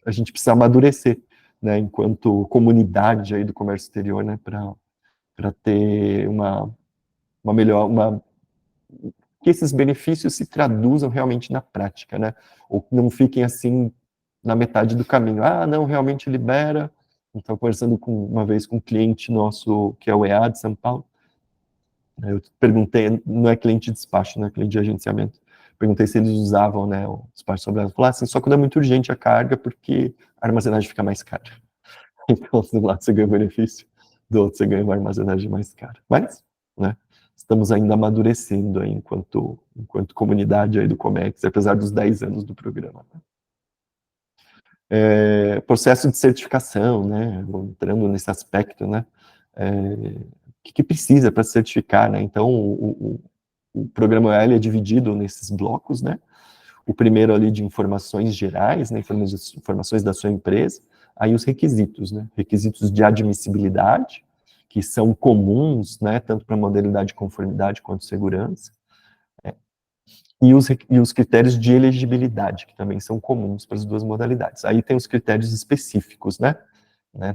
a gente precisa amadurecer, né, enquanto comunidade aí do comércio exterior, né, para ter uma melhor, que esses benefícios se traduzam realmente na prática, né? Ou que não fiquem assim na metade do caminho. Ah, não, realmente libera. Então, conversando uma vez com um cliente nosso, que é o EA de São Paulo, eu perguntei, não é cliente de despacho, né, cliente de agenciamento, perguntei se eles usavam, né, o despacho sobre água. Falaram assim, só quando é muito urgente a carga, porque a armazenagem fica mais cara. Então, de um lado você ganha o benefício, do outro você ganha uma armazenagem mais cara. Mas, né, estamos ainda amadurecendo aí enquanto comunidade aí do Comex, apesar dos 10 anos do programa. Processo de certificação, né, entrando nesse aspecto, né, o que precisa para certificar, né? Então, o programa OEL é dividido nesses blocos, né? O primeiro ali de informações gerais, né, informações da sua empresa, aí os requisitos, né, requisitos de admissibilidade, que são comuns, né, tanto para modalidade de conformidade quanto segurança, e os critérios de elegibilidade, que também são comuns para as duas modalidades. Aí tem os critérios específicos, né,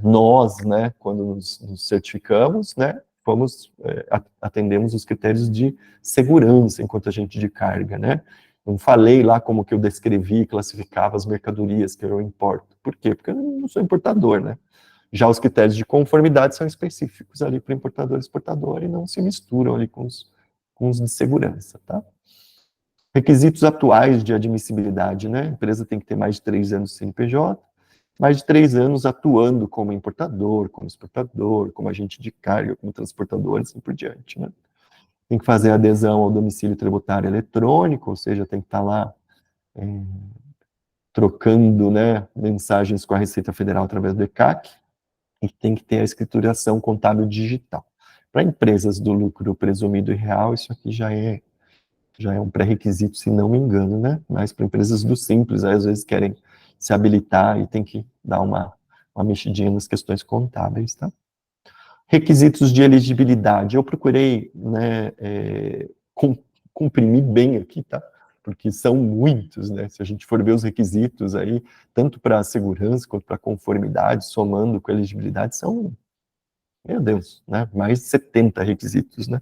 nós, né, quando nos certificamos, né, atendemos os critérios de segurança enquanto agente de carga, né. Não falei lá como que eu descrevi e classificava as mercadorias que eu importo. Por quê? Porque eu não sou importador, né. Já os critérios de conformidade são específicos ali para importador e exportador e não se misturam ali com os de segurança, tá. Requisitos atuais de admissibilidade, né? A empresa tem que ter mais de 3 anos de CNPJ, mais de 3 anos atuando como importador, como exportador, como agente de carga, como transportador, assim por diante, né? Tem que fazer adesão ao domicílio tributário eletrônico, ou seja, tem que estar lá trocando, né, mensagens com a Receita Federal através do ECAC, e tem que ter a escrituração contábil digital. Para empresas do lucro presumido e real, isso aqui já é um pré-requisito, se não me engano, né? Mas para empresas do Simples, aí, às vezes querem se habilitar e tem que dar uma mexidinha nas questões contábeis, tá? Requisitos de elegibilidade. Eu procurei, né, comprimir bem aqui, tá? porque são muitos, né? Se a gente for ver os requisitos aí, tanto para segurança quanto para conformidade, somando com elegibilidade, são, meu Deus, né? Mais de 70 requisitos, né?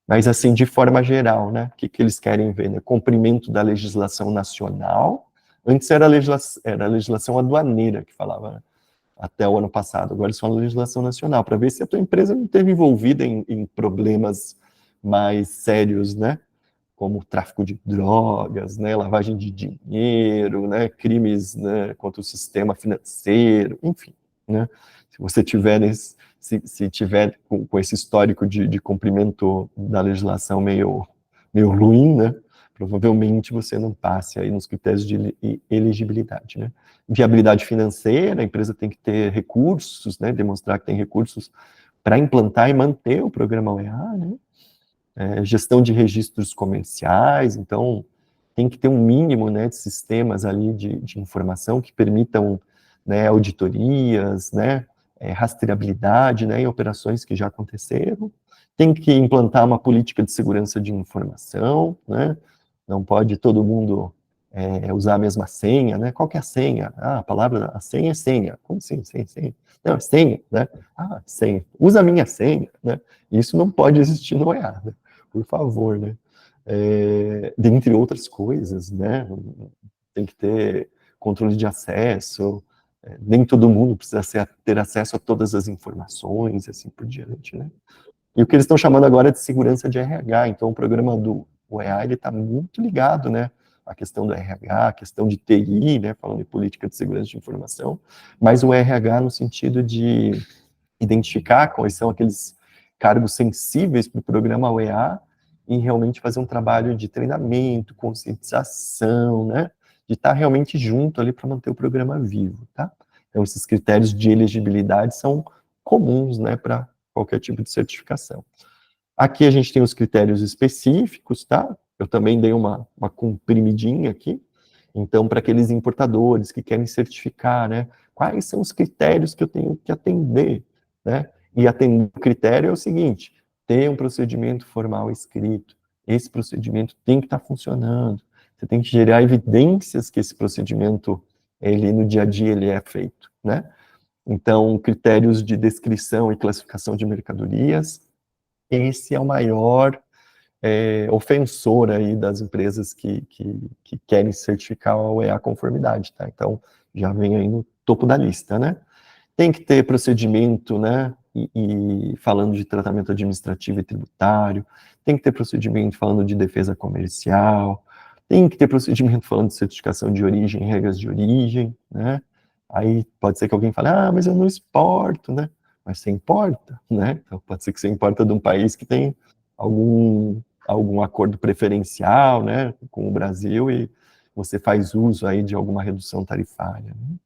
Mas assim, de forma geral, né? O que eles querem ver, né? Cumprimento da legislação nacional. Antes era a legislação aduaneira que falava, né? Até o ano passado. Agora eles falam legislação nacional, para ver se a tua empresa não esteve envolvida em problemas mais sérios, né? Como tráfico de drogas, né, lavagem de dinheiro, né, crimes, né, contra o sistema financeiro, enfim, né, se você tiver se tiver com esse histórico de cumprimento da legislação meio ruim, né, provavelmente você não passe aí nos critérios de elegibilidade, né. Viabilidade financeira, a empresa tem que ter recursos, né, demonstrar que tem recursos para implantar e manter o programa OEA, né, gestão de registros comerciais, então tem que ter um mínimo, né, de sistemas ali de informação que permitam, né, auditorias, né, rastreabilidade, né, em operações que já aconteceram. Tem que implantar uma política de segurança de informação, né, não pode todo mundo usar a mesma senha, né, qual que é a senha? Ah, a senha é senha. Como assim, senha? Não, é senha, né? Ah, senha. Usa a minha senha, né? Isso não pode existir no EA, né? Por favor, né? Dentre outras coisas, né? Tem que ter controle de acesso, nem todo mundo precisa ter acesso a todas as informações, e assim por diante, né? E o que eles estão chamando agora de segurança de RH, então o programa do OEA, ele está muito ligado, né? A questão do RH, a questão de TI, né? Falando de política de segurança de informação, mas o RH no sentido de identificar quais são aqueles cargos sensíveis para o programa OEA e realmente fazer um trabalho de treinamento, conscientização, né? De estar realmente junto ali para manter o programa vivo, tá? Então, esses critérios de elegibilidade são comuns, né, para qualquer tipo de certificação. Aqui a gente tem os critérios específicos, tá? Eu também dei uma comprimidinha aqui. Então, para aqueles importadores que querem certificar, né? Quais são os critérios que eu tenho que atender, né? E atender o critério é o seguinte: ter um procedimento formal escrito. Esse procedimento tem que estar funcionando. Você tem que gerar evidências que esse procedimento, ele no dia a dia, ele é feito, né? Então, critérios de descrição e classificação de mercadorias, esse é o maior ofensor aí das empresas que querem certificar a OEA conformidade, tá? Então, já vem aí no topo da lista, né? Tem que ter procedimento, né? E falando de tratamento administrativo e tributário, tem que ter procedimento falando de defesa comercial, tem que ter procedimento falando de certificação de origem, regras de origem, né? Aí pode ser que alguém fale, ah, mas eu não exporto, né? Mas você importa, né? Então pode ser que você importa de um país que tem algum acordo preferencial, né, com o Brasil e você faz uso aí de alguma redução tarifária, né?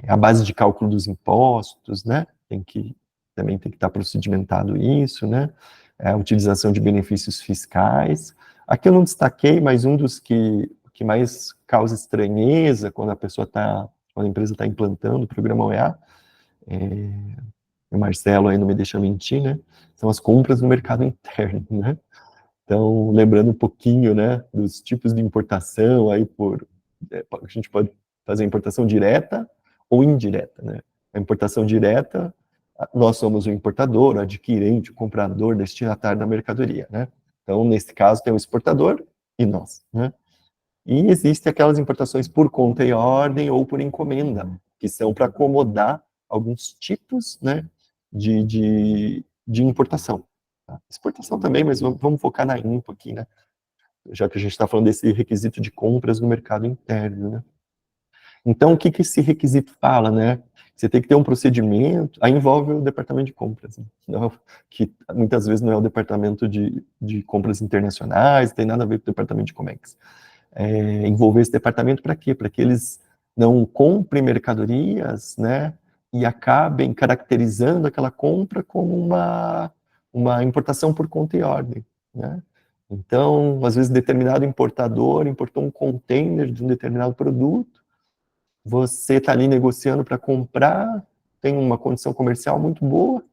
A base de cálculo dos impostos, né, também tem que estar procedimentado isso, né, a utilização de benefícios fiscais. Aqui eu não destaquei, mas um dos que mais causa estranheza quando quando a empresa está implantando o programa OEA, o Marcelo aí não me deixa mentir, né, são as compras no mercado interno, né. Então, lembrando um pouquinho, né, dos tipos de importação, aí a gente pode fazer importação direta ou indireta, né? A importação direta, nós somos o importador, o adquirente, o comprador, destinatário da mercadoria, né? Então, nesse caso, tem o exportador e nós, né? E existem aquelas importações por conta e ordem ou por encomenda, que são para acomodar alguns tipos, né, de importação. Tá? Exportação também, mas vamos focar na IMPO aqui, né? Já que a gente está falando desse requisito de compras no mercado interno, né? Então, o que esse requisito fala, né? Você tem que ter um procedimento, aí envolve o departamento de compras, né? Não, que muitas vezes não é o departamento de compras internacionais, tem nada a ver com o departamento de Comex. Envolver esse departamento para quê? Para que eles não comprem mercadorias, né? E acabem caracterizando aquela compra como uma importação por conta e ordem, né? Então, às vezes, determinado importador importou um container de um determinado produto, você está ali negociando para comprar, tem uma condição comercial muito boa,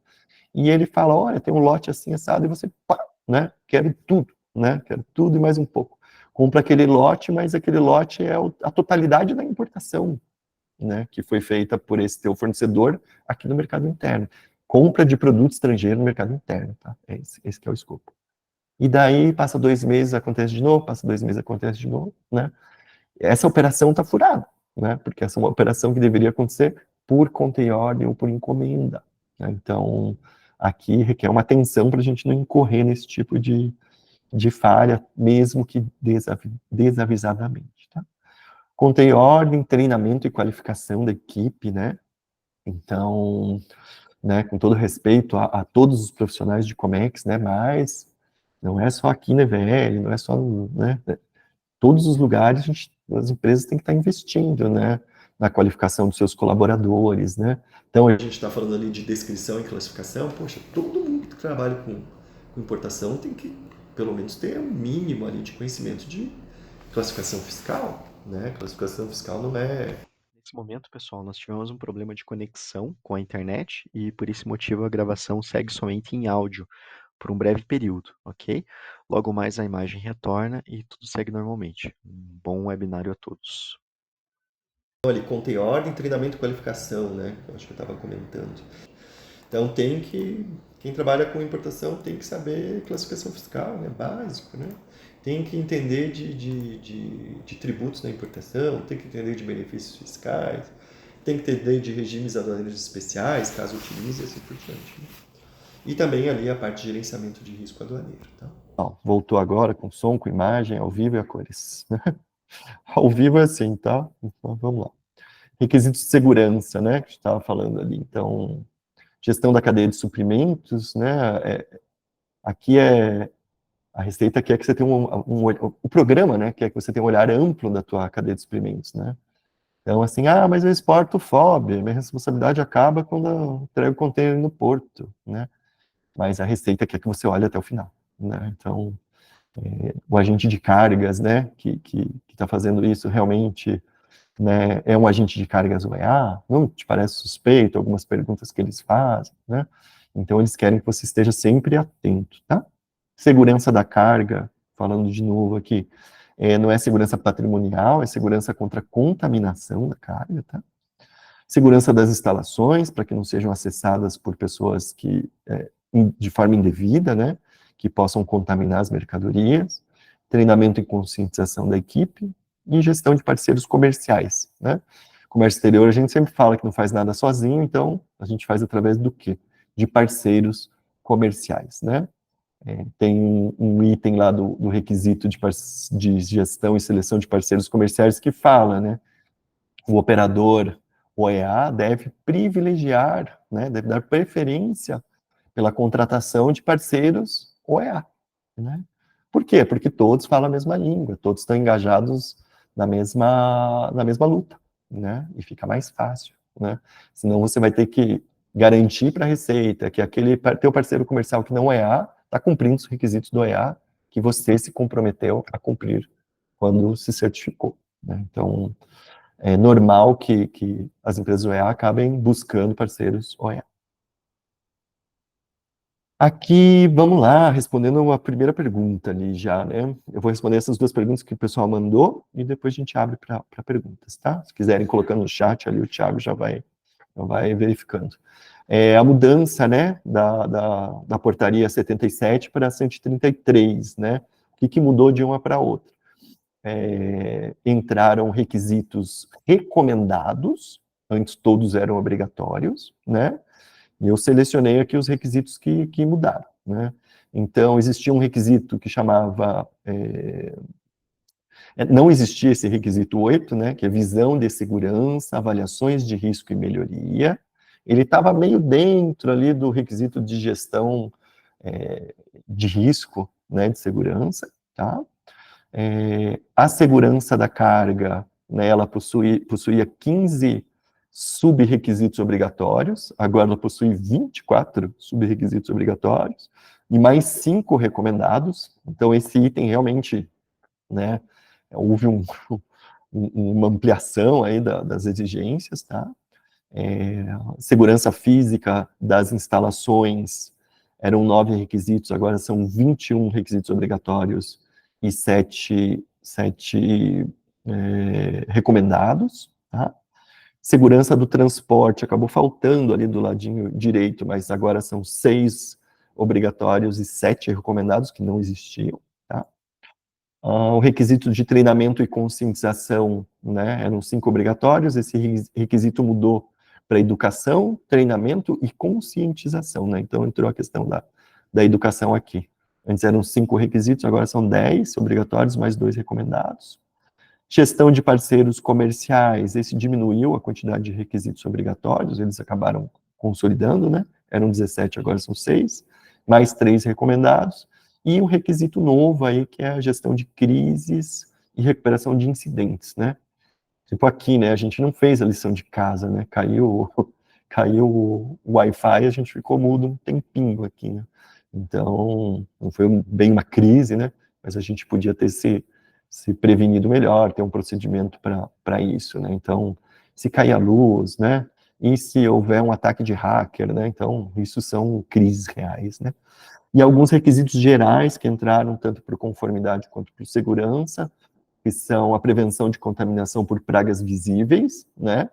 e ele fala, olha, tem um lote assim assado, e você, pá, né, quero tudo, né, quero tudo e mais um pouco. compra aquele lote, mas aquele lote é a totalidade da importação, né, que foi feita por esse teu fornecedor aqui no mercado interno. Compra de produto estrangeiro no mercado interno, tá? Esse que é o escopo. E daí, passa 2 meses, acontece de novo, passa 2 meses, acontece de novo, né? Essa operação está furada, né? Porque essa é uma operação que deveria acontecer por conta e ordem ou por encomenda, né? Então, aqui requer uma atenção para a gente não incorrer nesse tipo de falha, mesmo que desavisadamente, tá? Conta e ordem, treinamento e qualificação da equipe, né? Então, né, com todo respeito a todos os profissionais de Comex, né, mas não é só aqui na EVL, não é só, né, todos os lugares as empresas têm que estar investindo, né, na qualificação dos seus colaboradores, né. Então, a gente está falando ali de descrição e classificação, poxa, todo mundo que trabalha com importação tem que, pelo menos, ter um mínimo ali de conhecimento de classificação fiscal, né, classificação fiscal não é... Nesse momento, pessoal, nós tivemos um problema de conexão com a internet e por esse motivo a gravação segue somente em áudio por um breve período, ok? Logo mais a imagem retorna e tudo segue normalmente. Um bom webinário a todos. Olha, conta e ordem, treinamento e qualificação, né? Eu acho que eu estava comentando. Então quem trabalha com importação tem que saber classificação fiscal, né? Básico, né? Tem que entender de tributos na importação, tem que entender de benefícios fiscais, tem que entender de regimes aduaneiros especiais, caso utilize, assim por diante. Né? E também ali a parte de gerenciamento de risco aduaneiro. Tá? Ó, voltou agora com som, com imagem, ao vivo e a cores. Ao vivo é assim, tá? Então, vamos lá. Requisitos de segurança, né? Que a gente estava falando ali. Então, gestão da cadeia de suprimentos, né? Aqui a Receita quer que você tenha o programa, né? Quer que você tenha um olhar amplo da tua cadeia de suprimentos, né? Então, assim, mas eu exporto FOB, minha responsabilidade acaba quando eu entrego o container no porto, né? Mas a Receita quer que você olhe até o final, né? Então, o agente de cargas, né? Que está fazendo isso realmente, né, é um agente de cargas UEA? Não te parece suspeito algumas perguntas que eles fazem, né? Então, eles querem que você esteja sempre atento, tá? Segurança da carga, falando de novo aqui, não é segurança patrimonial, é segurança contra a contaminação da carga, tá? Segurança das instalações, para que não sejam acessadas por pessoas que, de forma indevida, né, que possam contaminar as mercadorias. Treinamento e conscientização da equipe, e gestão de parceiros comerciais, né? Comércio exterior, a gente sempre fala que não faz nada sozinho, então a gente faz através do quê? De parceiros comerciais, né? Tem um item lá do requisito de gestão e seleção de parceiros comerciais que fala, né? O operador OEA deve privilegiar, né? Deve dar preferência pela contratação de parceiros OEA, né? Por quê? Porque todos falam a mesma língua, todos estão engajados na mesma luta, né? E fica mais fácil, né? Senão você vai ter que garantir para a Receita que aquele teu parceiro comercial que não é EA está cumprindo os requisitos do EA que você se comprometeu a cumprir quando se certificou, né? Então, é normal que as empresas OEA acabem buscando parceiros OEA. Aqui, vamos lá, respondendo a primeira pergunta ali já, né? Eu vou responder essas 2 perguntas que o pessoal mandou e depois a gente abre para perguntas, tá? Se quiserem colocar no chat ali, o Thiago já vai verificando. A mudança, né, da portaria 77 para 133, né? O que mudou de uma para outra? Entraram requisitos recomendados, antes todos eram obrigatórios, né? E eu selecionei aqui os requisitos que mudaram, né? Então, existia um requisito que chamava... não existia esse requisito 8, né? Que é visão de segurança, avaliações de risco e melhoria. Ele estava meio dentro ali do requisito de gestão de risco, né? De segurança, tá? A segurança da carga, né, ela possuía 15 sub-requisitos obrigatórios, agora ela possui 24 sub-requisitos obrigatórios, e mais 5 recomendados. Então, esse item realmente, né, houve uma ampliação aí das exigências, tá? Segurança física das instalações, eram 9 requisitos, agora são 21 requisitos obrigatórios, e 7 recomendados, tá? Segurança do transporte acabou faltando ali do ladinho direito, mas agora são 6 obrigatórios e 7 recomendados, que não existiam, tá? O requisito de treinamento e conscientização, né, eram 5 obrigatórios, esse requisito mudou para educação, treinamento e conscientização, né, então entrou a questão da educação aqui. Antes eram 5 requisitos, agora são 10 obrigatórios, mais 2 recomendados. Gestão de parceiros comerciais, esse diminuiu a quantidade de requisitos obrigatórios, eles acabaram consolidando, né, eram 17, agora são 6, mais 3 recomendados. E um requisito novo aí, que é a gestão de crises e recuperação de incidentes, né? Tipo aqui, né, a gente não fez a lição de casa, né? Caiu o Wi-Fi, a gente ficou mudo um tempinho aqui, né? Então, não foi bem uma crise, né? Mas a gente podia ter se prevenido melhor, ter um procedimento para isso, né? Então, se cair a luz, né? E se houver um ataque de hacker, né? Então, isso são crises reais, né? E alguns requisitos gerais que entraram tanto por conformidade quanto por segurança, que são a prevenção de contaminação por pragas visíveis, né?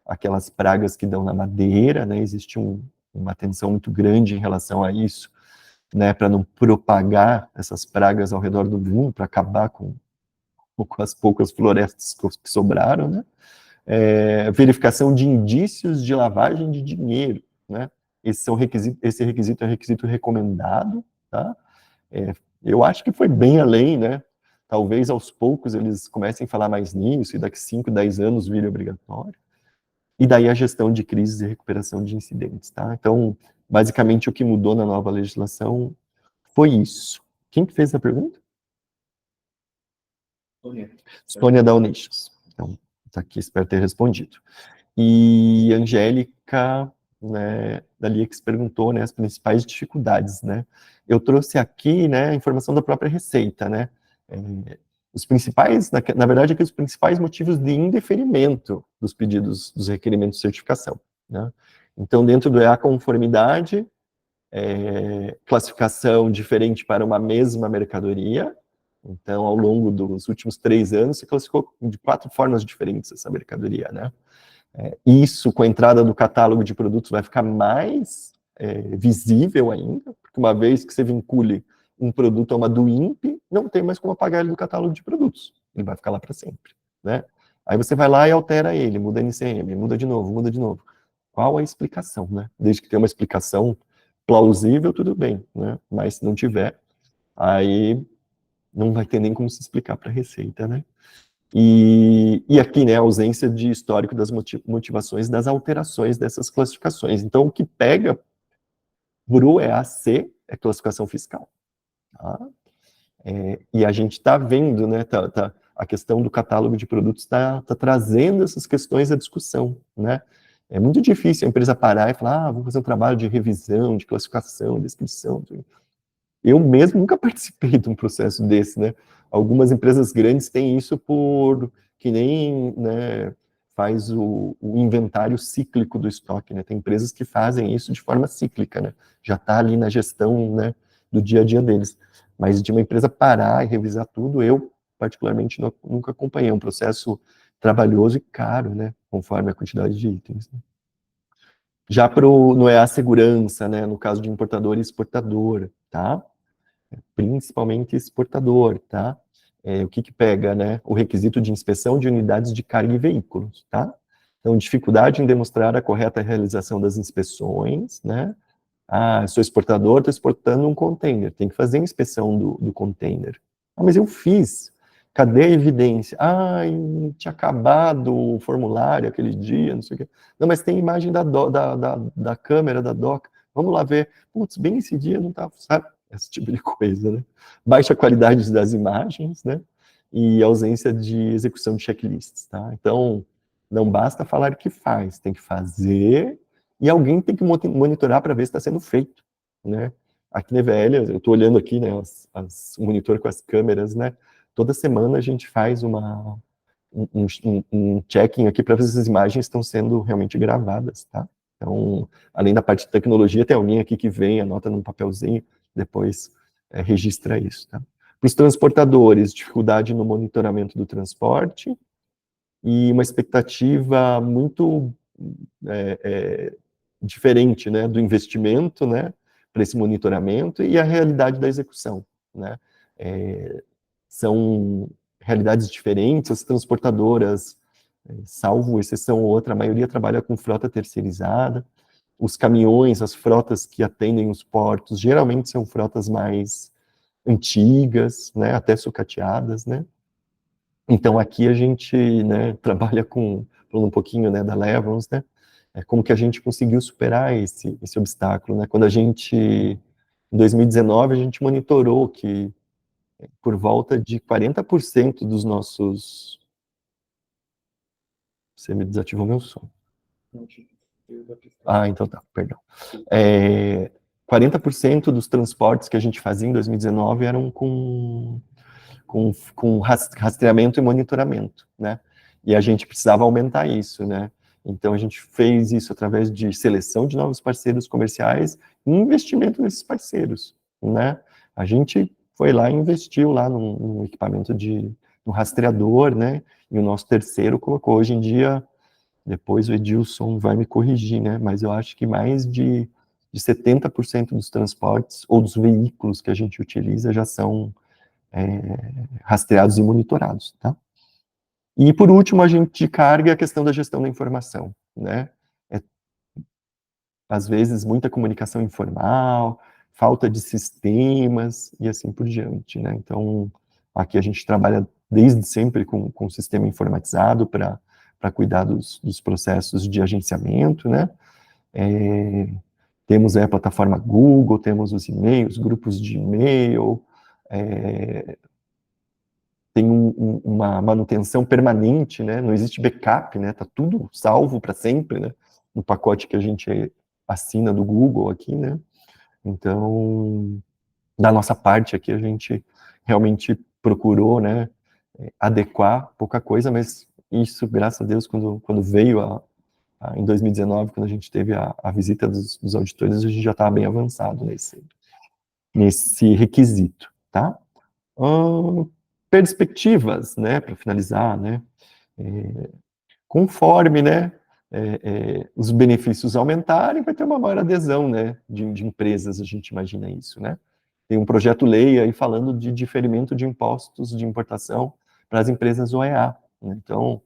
Aquelas pragas que dão na madeira, né? Existe uma atenção muito grande em relação a isso, né? Para não propagar essas pragas ao redor do mundo, para acabar com as poucas florestas que sobraram, né? Verificação de indícios de lavagem de dinheiro, né? Esse requisito é um requisito recomendado, tá? Eu acho que foi bem além, né? Talvez aos poucos eles comecem a falar mais nisso, e daqui 5, 10 anos vire obrigatório. E daí a gestão de crises e recuperação de incidentes, tá? Então, basicamente, o que mudou na nova legislação foi isso. Quem que fez a pergunta? Sônia da Unichos. Então, tá aqui, espero ter respondido. E Angélica, né, da Lix perguntou, né, as principais dificuldades, né. Eu trouxe aqui, né, a informação da própria Receita, né. Os principais, na verdade, aqui os principais motivos de indeferimento dos pedidos, dos requerimentos de certificação, né. Então, dentro do EA conformidade, classificação diferente para uma mesma mercadoria. Então, ao longo dos últimos 3 anos, se classificou de 4 formas diferentes essa mercadoria, né. Isso, com a entrada do catálogo de produtos, vai ficar mais visível ainda, porque uma vez que você vincule um produto a uma do INPE, não tem mais como apagar ele do catálogo de produtos. Ele vai ficar lá para sempre, né? Aí você vai lá e altera ele, muda NCM, muda de novo, muda de novo. Qual a explicação, né? Desde que tenha uma explicação plausível, tudo bem, né? Mas se não tiver, aí não vai ter nem como se explicar para a Receita, né? E aqui, né, a ausência de histórico das motivações das alterações dessas classificações. Então, o que pega para o EAC é classificação fiscal. Tá? E a gente está vendo, né, a questão do catálogo de produtos está trazendo essas questões à discussão, né? É muito difícil a empresa parar e falar, vamos fazer um trabalho de revisão, de classificação, descrição, tudo. Eu mesmo nunca participei de um processo desse, né? Algumas empresas grandes têm isso que nem, né, faz o inventário cíclico do estoque, né? Tem empresas que fazem isso de forma cíclica, né? Já está ali na gestão, né, do dia a dia deles. Mas de uma empresa parar e revisar tudo, eu particularmente nunca acompanhei. É um processo trabalhoso e caro, né? Conforme a quantidade de itens. Né? Já no EA segurança, né? No caso de importador e exportador, tá? Principalmente exportador, tá? O que pega, né? O requisito de inspeção de unidades de carga e veículos, tá? Então, dificuldade em demonstrar a correta realização das inspeções, né? Sou exportador, estou exportando um container, tem que fazer a inspeção do container. Mas eu fiz, cadê a evidência? Tinha acabado o formulário aquele dia, não sei o quê. Não, mas tem imagem da câmera, da doca. Vamos lá ver. Putz, bem esse dia não estava, sabe? Esse tipo de coisa, né? Baixa qualidade das imagens, né? E ausência de execução de checklists, tá? Então, não basta falar que faz, tem que fazer e alguém tem que monitorar para ver se está sendo feito, né? Aqui na EVL, eu estou olhando aqui, né, o monitor com as câmeras, né? Toda semana a gente faz um checking aqui para ver se as imagens estão sendo realmente gravadas, tá? Então, além da parte de tecnologia, tem alguém aqui que vem, anota num papelzinho, depois registra isso, tá? Para os transportadores, dificuldade no monitoramento do transporte e uma expectativa muito diferente, né, do investimento, né, para esse monitoramento e a realidade da execução, né. São realidades diferentes, as transportadoras, salvo exceção ou outra, a maioria trabalha com frota terceirizada, os caminhões, as frotas que atendem os portos, geralmente são frotas mais antigas, né, até sucateadas, né. Então aqui a gente, né, trabalha com, falando um pouquinho, né, da Levels, né, como que a gente conseguiu superar esse obstáculo, né. Quando a gente, em 2019, a gente monitorou que por volta de 40% dos nossos... Você me desativou meu som. Ah, então tá, perdão. 40% dos transportes que a gente fazia em 2019 eram com rastreamento e monitoramento, né? E a gente precisava aumentar isso, né? Então a gente fez isso através de seleção de novos parceiros comerciais e investimento nesses parceiros, né? A gente foi lá e investiu lá num equipamento de um rastreador, né? E o nosso terceiro colocou. Hoje em dia, depois o Edilson vai me corrigir, né? Mas eu acho que mais de 70% dos transportes ou dos veículos que a gente utiliza já são rastreados e monitorados, tá? E por último, a gente carga a questão da gestão da informação, né? Às vezes muita comunicação informal, falta de sistemas e assim por diante, né? Então, aqui a gente trabalha desde sempre com o sistema informatizado para cuidar dos processos de agenciamento, né? Temos a plataforma Google, temos os e-mails, grupos de e-mail, tem uma manutenção permanente, né? Não existe backup, né? Tá tudo salvo para sempre, né? No pacote que a gente assina do Google aqui, né? Então, da nossa parte aqui, a gente realmente procurou, né, adequar pouca coisa, mas isso, graças a Deus, quando veio em 2019, quando a gente teve a visita dos auditores, a gente já estava bem avançado nesse requisito, tá? Perspectivas, né, para finalizar, né, conforme, né, os benefícios aumentarem, vai ter uma maior adesão, né, de empresas, a gente imagina isso, né. Tem um projeto lei aí falando de diferimento de impostos de importação para as empresas OEA, né? Então,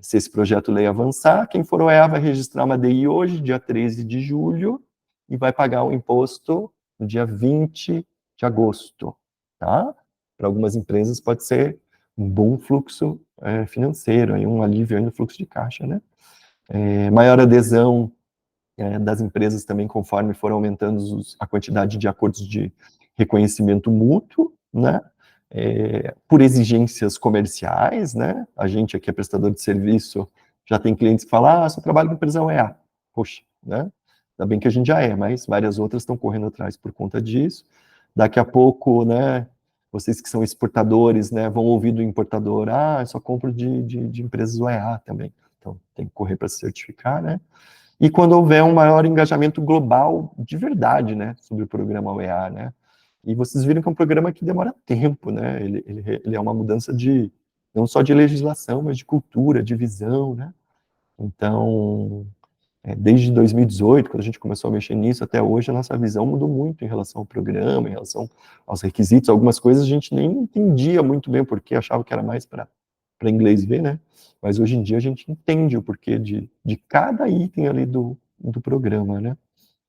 se esse projeto lei avançar, quem for OEA vai registrar uma DI hoje, dia 13 de julho, e vai pagar o imposto no dia 20 de agosto, tá? Para algumas empresas pode ser um bom fluxo financeiro, aí um alívio aí no fluxo de caixa, né? Maior adesão das empresas também, conforme foram aumentando a quantidade de acordos de reconhecimento mútuo, né? Por exigências comerciais, né? A gente aqui é prestador de serviço, já tem clientes que falam, só trabalho com empresa OEA. Poxa, né? Ainda bem que a gente já mas várias outras estão correndo atrás por conta disso. Daqui a pouco, né, vocês que são exportadores, né, vão ouvir do importador, eu só compro de empresas OEA também. Então, tem que correr para se certificar, né? E quando houver um maior engajamento global de verdade, né, sobre o programa OEA, né? E vocês viram que é um programa que demora tempo, né? Ele é uma mudança não só de legislação, mas de cultura, de visão, né? Então, desde 2018, quando a gente começou a mexer nisso, até hoje, a nossa visão mudou muito em relação ao programa, em relação aos requisitos. Algumas coisas a gente nem entendia muito bem o porquê, achava que era mais para inglês ver, né? Mas hoje em dia a gente entende o porquê de cada item ali do programa, né?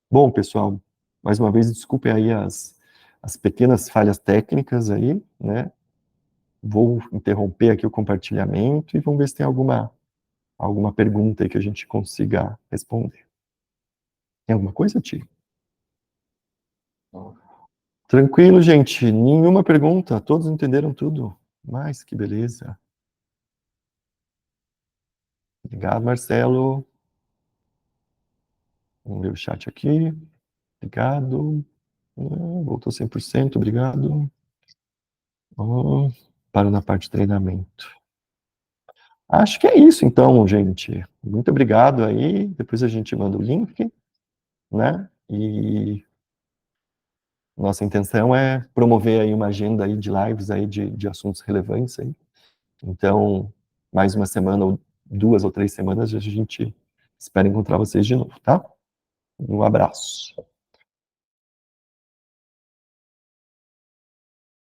Bom, pessoal, mais uma vez, desculpem aí as pequenas falhas técnicas aí, né? Vou interromper aqui o compartilhamento e vamos ver se tem alguma pergunta aí que a gente consiga responder. Tem alguma coisa, Tio? Tranquilo, gente. Nenhuma pergunta. Todos entenderam tudo. Mas que beleza. Obrigado, Marcelo. Vamos ver o chat aqui. Obrigado. Voltou 100%, obrigado. Para na parte de treinamento. Acho que é isso, então, gente. Muito obrigado aí. Depois a gente manda o link, né? E Nossa intenção é promover aí uma agenda aí de lives aí de assuntos relevantes aí. Então, mais uma semana, ou 2 ou 3 semanas, a gente espera encontrar vocês de novo, tá? Um abraço.